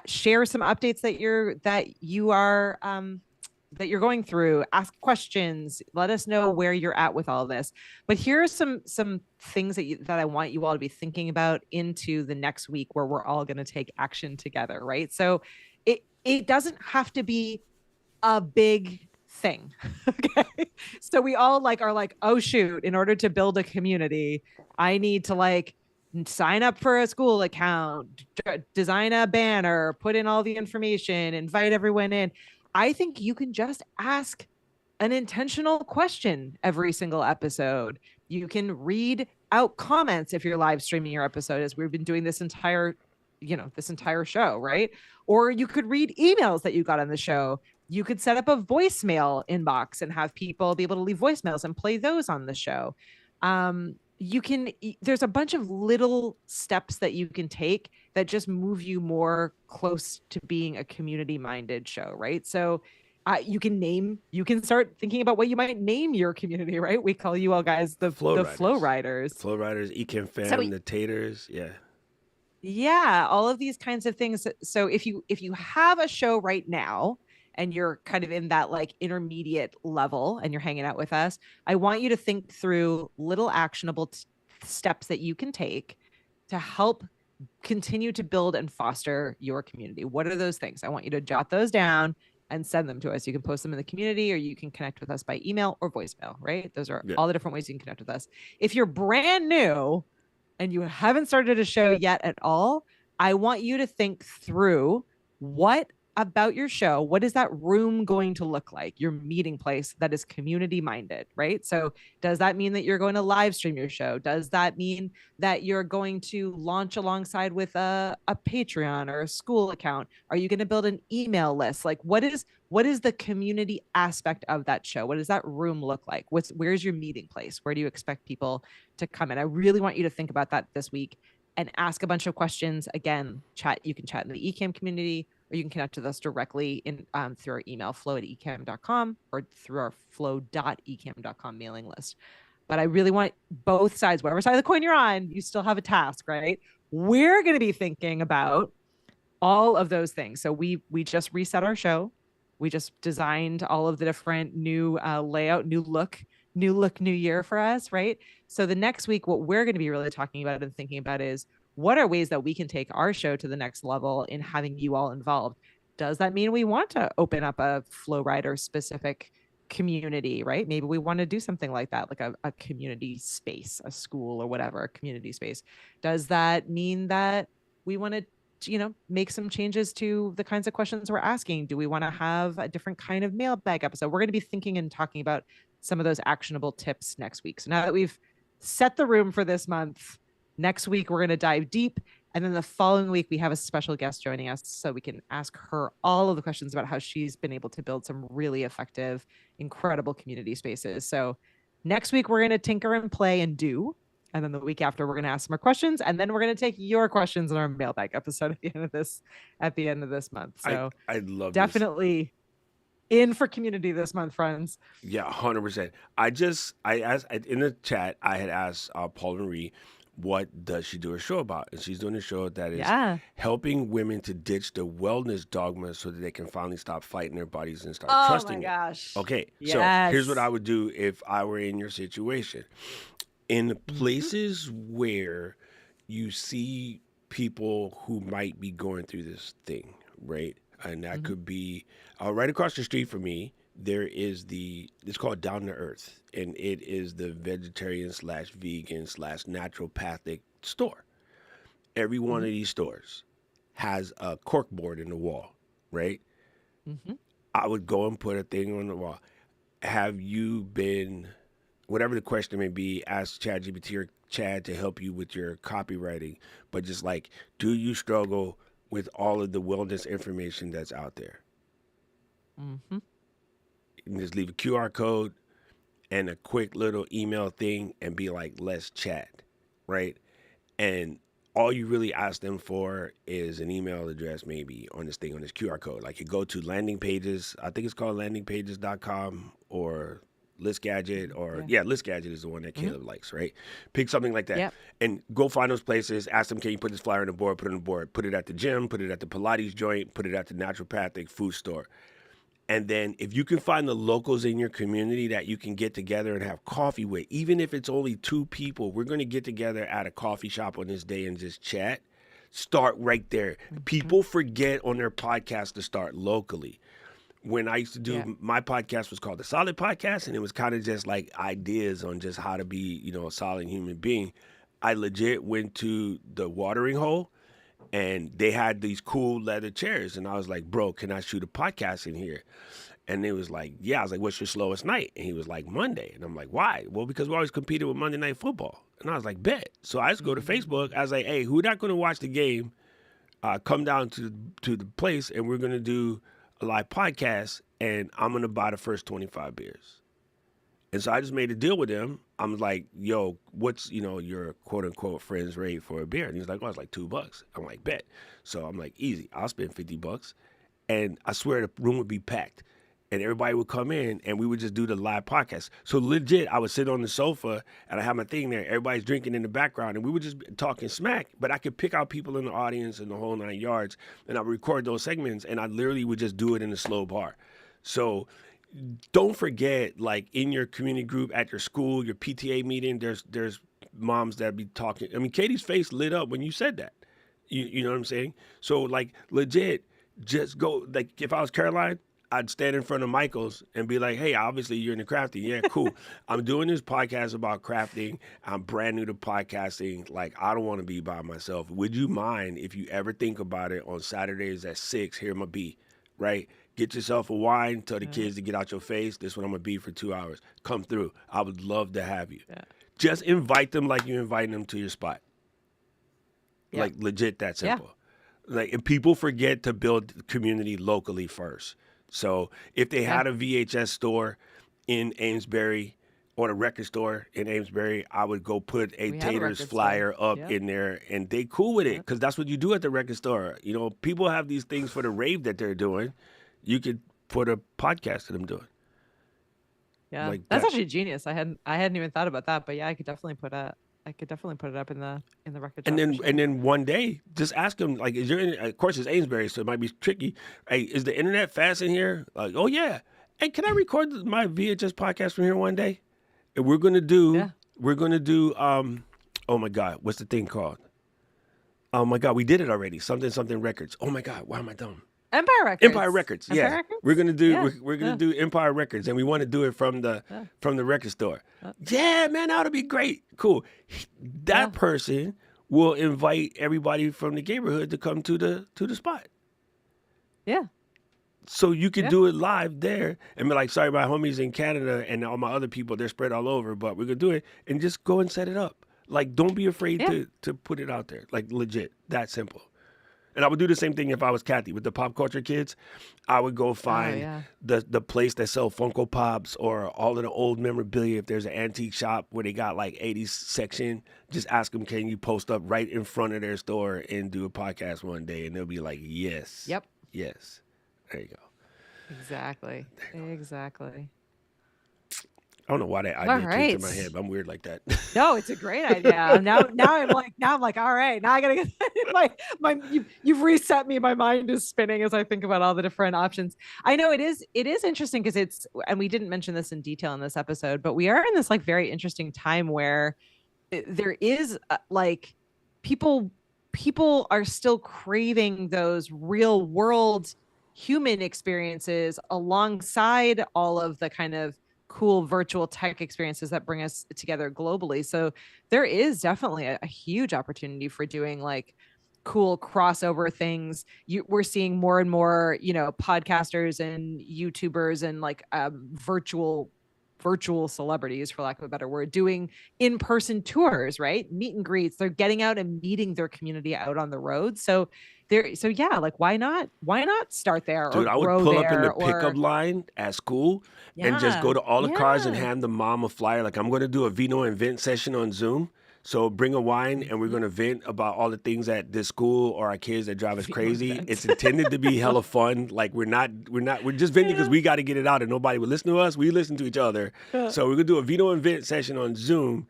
Speaker 2: Share some updates that you are that you're going through. Ask questions. Let us know where you're at with all this. But here are some things that I want you all to be thinking about into the next week, where we're all going to take action together, right? So it doesn't have to be a big thing. Okay. So we all are like, oh shoot, in order to build a community, I need to sign up for a school account, design a banner, put in all the information, invite everyone in. I think you can just ask an intentional question every single episode. You can read out comments if you're live streaming your episode, as we've been doing this entire show, right? Or you could read emails that you got on the show. You could set up a voicemail inbox and have people be able to leave voicemails and play those on the show. There's a bunch of little steps that you can take that just move you more close to being a community minded show, right? So you can start thinking about what you might name your community, right? We call you all guys the Flow Riders.
Speaker 1: Flow Riders, Ecamm fam, the Taters.
Speaker 2: Yeah, all of these kinds of things. So if you have a show right now and you're kind of in that intermediate level and you're hanging out with us, I want you to think through little actionable steps that you can take to help continue to build and foster your community. What are those things? I want you to jot those down and send them to us. You can post them in the community, or you can connect with us by email or voicemail, right? Those are all the different ways you can connect with us. If you're brand new and you haven't started a show yet at all, I want you to think through, what about your show, what is that room going to look like, your meeting place that is community minded, right? So does that mean that you're going to live stream your show? Does that mean that you're going to launch alongside with a Patreon or a school account? Are you going to build an email list? What is the community aspect of that show? What does that room look like? Where's your meeting place? Where do you expect people to come in? I really want you to think about that this week and ask a bunch of questions. Again, you can chat in the Ecamm community, or you can connect with us directly through our email, flow@ecamm.com, or through our flow.ecamm.com mailing list. But I really want both sides, whatever side of the coin you're on, you still have a task, right? We're going to be thinking about all of those things. So we just reset our show. We just designed all of the different new layout, new look, new year for us, right? So the next week, what we're going to be really talking about and thinking about is, what are ways that we can take our show to the next level in having you all involved? Does that mean we want to open up a Flow Rider specific community, right? Maybe we want to do something like that, like a community space, a school or whatever, a community space. Does that mean that we want to make some changes to the kinds of questions we're asking? Do we want to have a different kind of mailbag episode? We're going to be thinking and talking about some of those actionable tips next week. So now that we've set the room for this month, next week we're going to dive deep. And then the following week, we have a special guest joining us so we can ask her all of the questions about how she's been able to build some really effective, incredible community spaces. So next week, we're going to tinker and play and do. And then the week after, we're going to ask some more questions. And then we're going to take your questions in our mailbag episode at the end of this month. So
Speaker 1: I love
Speaker 2: definitely in for community this month, friends.
Speaker 1: Yeah, 100%. I asked in the chat, I had asked Paul Marie, what does she do a show about? And she's doing a show that is helping women to ditch the wellness dogma so that they can finally stop fighting their bodies and start trusting it.
Speaker 2: Oh my gosh.
Speaker 1: Okay, so here's what I would do if I were in your situation. In places where you see people who might be going through this thing, right? And that could be right across the street from me. There is it's called Down to Earth, and it is the vegetarian / vegan / naturopathic store. Every one of these stores has a cork board in the wall, right? I would go and put a thing on the wall. Have you been, whatever the question may be, ask ChatGPT or Chad to help you with your copywriting, but just do you struggle with all of the wellness information that's out there? You can just leave a QR code and a quick little email thing and be like, let's chat, right? And all you really ask them for is an email address maybe on this QR code. You go to landing pages, I think it's called landingpages.com or ListGadget ListGadget is the one that Caleb likes, right? Pick something like that and go find those places. Ask them, can you put this flyer on the board? Put it on the board. Put it at the gym, put it at the Pilates joint, put it at the naturopathic food store. And then if you can find the locals in your community that you can get together and have coffee with, even if it's only 2 people, we're going to get together at a coffee shop on this day and just chat. Start right there. People forget on their podcast to start locally. When I used to do my podcast was called the Solid Podcast, and it was kind of just like ideas on just how to be, a solid human being. I legit went to the watering hole and they had these cool leather chairs. And I was like, bro, can I shoot a podcast in here? And it was like, yeah. I was like, what's your slowest night? And he was like, Monday. And I'm like, why? Well, because we always competed with Monday Night Football. And I was like, bet. So I just go to Facebook. I was like, hey, who not going to watch the game? Come down to the place and we're going to do a live podcast and I'm going to buy the first 25 beers. And so I just made a deal with him. I'm like, yo, what's, your quote unquote friend's rate for a beer? And he's like, oh, it's like $2. I'm like, bet. So I'm like, easy. I'll spend $50. And I swear the room would be packed. And everybody would come in and we would just do the live podcast. So legit, I would sit on the sofa and I have my thing there. Everybody's drinking in the background and we would just be talking smack. But I could pick out people in the audience and the whole 9 yards. And I would record those segments and I literally would just do it in a slow bar. So don't forget, like in your community group, at your school, your PTA meeting, there's moms that be talking. I mean, Katie's face lit up when you said that. You know what I'm saying? So like legit, just go. Like if I was Caroline, I'd stand in front of Michael's and be like, hey, obviously you're into crafting. Yeah, cool. I'm doing this podcast about crafting. I'm brand new to podcasting. Like, I don't want to be by myself. Would you mind if you ever think about it on Saturdays at 6, here my be, right? Get yourself a wine, tell the kids to get out your face. This is what I'm going to be for 2 hours. Come through. I would love to have you. Yeah. Just invite them like you're inviting them to your spot. Yeah. Like, legit that simple. Yeah. Like, and people forget to build community locally first. So if they had a VHS store in Amesbury or a record store in Amesbury, I would go put a Taters flyer up in there, and they cool with it because that's what you do at the record store. People have these things for the rave that they're doing. You could put a podcast of them doing.
Speaker 2: Yeah, like that's actually genius. I hadn't even thought about that, but yeah, I could definitely put it up in the record.
Speaker 1: And then one day, just ask them like, is there? Of course, it's Amesbury, so it might be tricky. Hey, is the internet fast in here? Like, oh yeah. Hey, can I record my VHS podcast from here one day? And we're gonna do. Oh my God, what's the thing called? Oh my God, we did it already. Something Records. Oh my God, why am I dumb? Empire Records. Yeah. Records? We're gonna do we're gonna do Empire Records, and we want to do it from the record store. Yeah, man, that would be great. Cool. That person will invite everybody from the neighborhood to come to the spot.
Speaker 2: Yeah.
Speaker 1: So you can do it live there and be like, sorry, my homies in Canada and all my other people, they're spread all over, but we're gonna do it and just go and set it up. Like, don't be afraid to put it out there. Like, legit, that simple. And I would do the same thing if I was Kathy with the pop culture kids. I would go find the place that sell Funko Pops or all of the old memorabilia. If there's an antique shop where they got like 80s section, just ask them, can you post up right in front of their store and do a podcast one day? And they'll be like, yes.
Speaker 2: Yep.
Speaker 1: Yes. There you go.
Speaker 2: Exactly. Exactly.
Speaker 1: I don't know why that idea came to my head, but I'm weird like that.
Speaker 2: No, it's a great idea. Now I'm like, all right, now I gotta get you've reset me. My mind is spinning as I think about all the different options. I know it is interesting because and we didn't mention this in detail in this episode, but we are in this like very interesting time where there is like people are still craving those real world human experiences alongside all of the kind of cool virtual tech experiences that bring us together globally. So there is definitely a huge opportunity for doing like cool crossover things. We're seeing more and more, podcasters and YouTubers and like virtual celebrities, for lack of a better word, doing in-person tours, right? Meet and greets. They're getting out and meeting their community out on the road. So like why not start there?
Speaker 1: Dude,
Speaker 2: or
Speaker 1: I would
Speaker 2: grow
Speaker 1: pull
Speaker 2: there,
Speaker 1: up in the pickup line at school and just go to all the cars and hand the mom a flyer. Like, I'm going to do a vino and vent session on Zoom. So bring a wine and we're going to vent about all the things at this school or our kids that drive us crazy. It's intended to be hella fun. Like, we're just venting because we got to get it out and nobody would listen to us. We listen to each other. So we're going to do a vino and vent session on Zoom.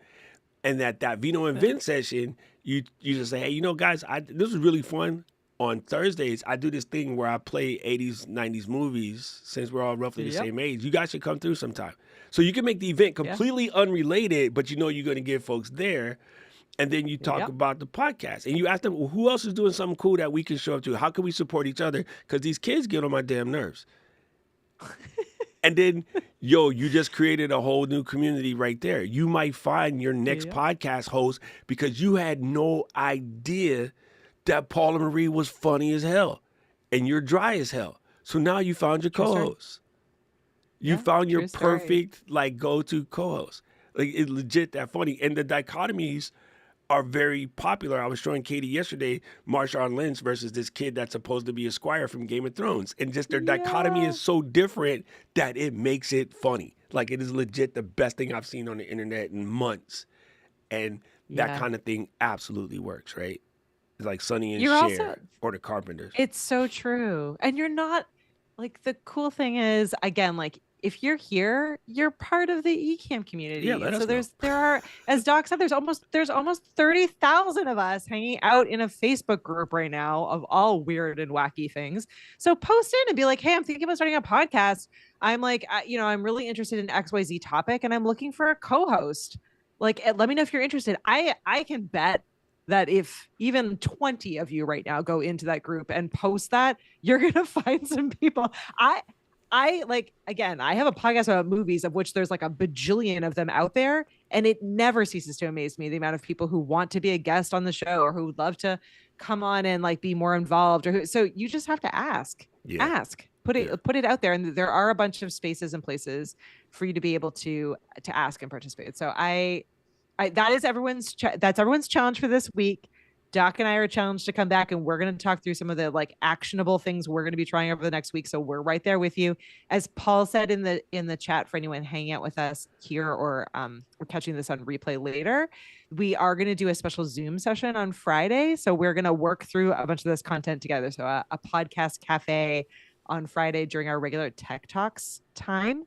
Speaker 1: And that vino and vent session, you just say, hey, guys, this was really fun. on Thursdays, I do this thing where I play 80s, 90s movies since we're all roughly the
Speaker 2: Yep.
Speaker 1: same age. You guys should come through sometime. So you can make the event
Speaker 2: Yeah.
Speaker 1: completely unrelated, but you know you're going to get folks there. And then you talk
Speaker 2: Yep.
Speaker 1: about the podcast. And you ask them, well, who else is doing something cool that we can show up to? How can we support each other? Because these kids get on my damn nerves. And then, you just created a whole new community right there. You might find your next
Speaker 2: Yep.
Speaker 1: podcast host because you had no idea that Paula Marie was funny as hell and you're dry as hell. So now you found your
Speaker 2: True story.
Speaker 1: co-host. You
Speaker 2: Yeah,
Speaker 1: found your
Speaker 2: true story.
Speaker 1: perfect go-to co-host. Like, it's legit that funny. And the dichotomies are very popular. I was showing Katie yesterday Marshawn Lynch versus this kid that's supposed to be a squire from Game of Thrones. And just their dichotomy
Speaker 2: Yeah.
Speaker 1: is so different that it makes it funny. Like, it is legit the best thing I've seen on the internet in months. And that
Speaker 2: Yeah.
Speaker 1: kind of thing absolutely works, right? It's like Sonny and
Speaker 2: You're
Speaker 1: Cher
Speaker 2: also
Speaker 1: or the Carpenters.
Speaker 2: It's so true. And you're not like the cool thing is again, like if you're here, you're part of the Ecamm community.
Speaker 1: Yeah, let
Speaker 2: So
Speaker 1: us know.
Speaker 2: there are, as Doc said, there's almost 30,000 of us hanging out in a Facebook group right now of all weird and wacky things. So post in and be like, hey, I'm thinking about starting a podcast. I'm like, I'm really interested in XYZ topic and I'm looking for a co-host. Like, let me know if you're interested. I can bet that if even 20 of you right now go into that group and post that, you're going to find some people. I like, again, I have a podcast about movies of which there's like a bajillion of them out there. And it never ceases to amaze me the amount of people who want to be a guest on the show or who would love to come on and like be more involved. So you just have to ask. Put it out there. And there are a bunch of spaces and places for you to be able to ask and participate. So that is everyone's challenge for this week. Doc and I are challenged to come back and we're going to talk through some of the like actionable things we're going to be trying over the next week. So we're right there with you. As Paul said in the chat for anyone hanging out with us here or catching this on replay later, we are going to do a special Zoom session on Friday. So we're going to work through a bunch of this content together. So a podcast cafe on Friday during our regular Tech Talks time.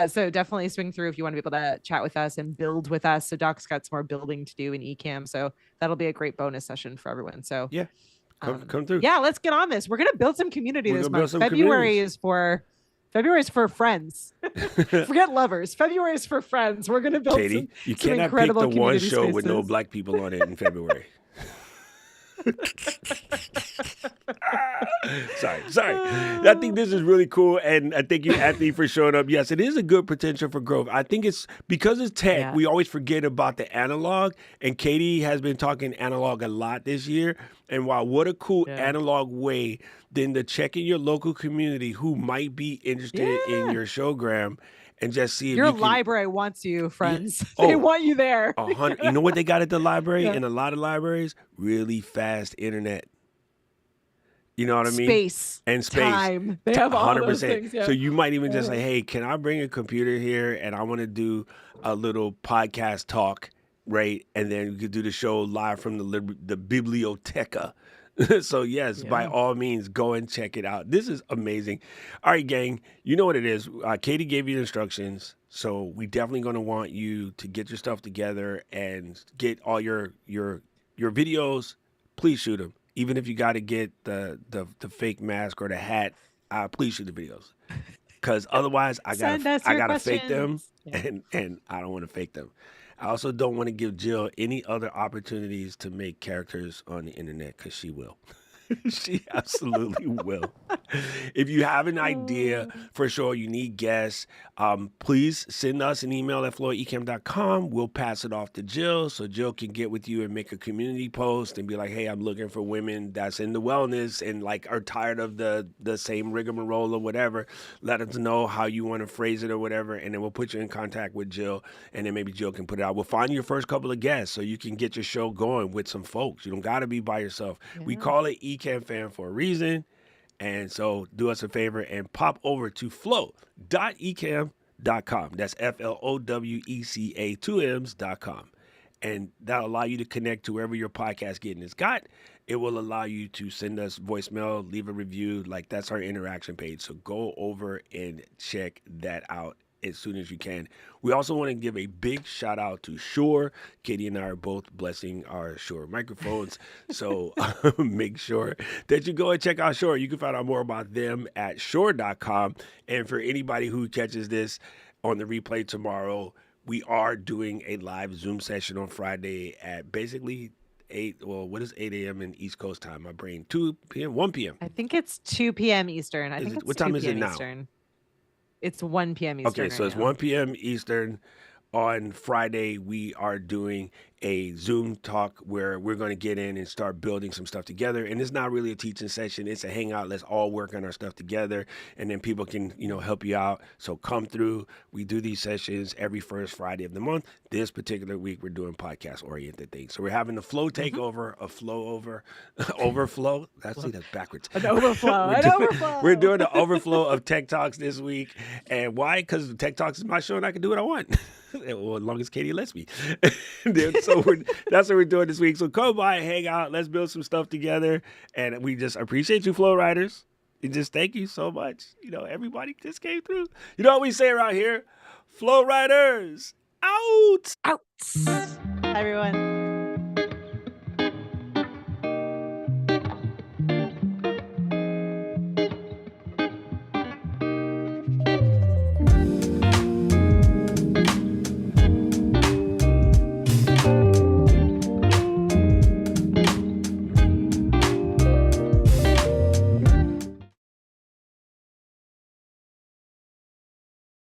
Speaker 2: So definitely swing through if you want to be able to chat with us and build with us. So Doc's got some more building to do in Ecamm. So that'll be a great bonus session for everyone. So
Speaker 1: Yeah, come through.
Speaker 2: Yeah, let's get on this. We're gonna build some community this month. February is for friends. Forget lovers. February is for friends. We're gonna build
Speaker 1: Katie, you
Speaker 2: some
Speaker 1: cannot pick the one show
Speaker 2: spaces
Speaker 1: with no black people on it in February. Sorry. I think this is really cool, and I thank you, Anthony, for showing up. Yes, it is a good potential for growth. I think it's because it's tech. Yeah. We always forget about the analog, and Katie has been talking analog a lot this year. And wow, what a cool analog way then to check in your local community who might be interested in your showgram. And just see if
Speaker 2: your library wants you, friends.
Speaker 1: Yeah.
Speaker 2: They want you there.
Speaker 1: You know what they got at the library? In a lot of libraries, really fast internet. You know what I mean?
Speaker 2: Space. Time. They have 100%. All those things. Yeah.
Speaker 1: So you might even just say, hey, can I bring a computer here and I want to do a little podcast talk, right? And then you could do the show live from the Biblioteca. So yes, by all means, go and check it out. This is amazing. All right, gang, you know what it is. Katie gave you the instructions, so we definitely going to want you to get your stuff together and get all your videos. Please shoot them, even if you got to get the fake mask or the hat. Please shoot the videos, because otherwise I gotta fake them, and I don't want to fake them. I also don't want to give Jill any other opportunities to make characters on the internet because she will. She absolutely will. If you have an idea for sure, you need guests, please send us an email at floecamm.com. We'll pass it off to Jill so Jill can get with you and make a community post and be like, hey, I'm looking for women that's into wellness and like are tired of the same rigmarole or whatever. Let us know how you want to phrase it or whatever, and then we'll put you in contact with Jill, and then maybe Jill can put it out. We'll find your first couple of guests so you can get your show going with some folks. You don't got to be by yourself. Yeah. We call it Ecamm Fan for a reason. And so do us a favor and pop over to flow.ecamm.com. That's FLOWECA 2Ms.com. And that'll allow you to connect to wherever your podcast getting is got. It will allow you to send us voicemail, leave a review. Like, that's our interaction page. So go over and check that out. as soon as you can. We also want to give a big shout out to Shure. Katie and I are both blessing our Shure microphones. So make sure that you go and check out Shure. You can find out more about them at Shure.com. And for anybody who catches this on the replay tomorrow, we are doing a live Zoom session on Friday at basically 8. Well, what is 8 a.m. in East Coast time? My brain. 2 p.m., 1 p.m.
Speaker 2: I think it's 2 p.m. Eastern. I
Speaker 1: Is
Speaker 2: think
Speaker 1: it,
Speaker 2: it's
Speaker 1: what
Speaker 2: 2
Speaker 1: time is it
Speaker 2: p.m.
Speaker 1: now?
Speaker 2: Eastern. It's 1 p.m. Eastern.
Speaker 1: Okay, so
Speaker 2: right
Speaker 1: it's
Speaker 2: now.
Speaker 1: 1 p.m. Eastern. On Friday, we are doing a Zoom talk where we're going to get in and start building some stuff together. And it's not really a teaching session. It's a hangout. Let's all work on our stuff together. And then people can, help you out. So come through. We do these sessions every first Friday of the month. This particular week, we're doing podcast-oriented things. So we're having the flow takeover, a flow over, overflow. That's backwards.
Speaker 2: An overflow.
Speaker 1: We're doing the overflow of Tech Talks this week. And why? Because Tech Talks is my show and I can do what I want. Well, as long as Katie lets me. So that's what we're doing this week. So come by, hang out, let's build some stuff together. And we just appreciate you, Flow Riders. And just thank you so much. Everybody just came through. You know what we say around here? Flow Riders, out!
Speaker 2: Out. Everyone.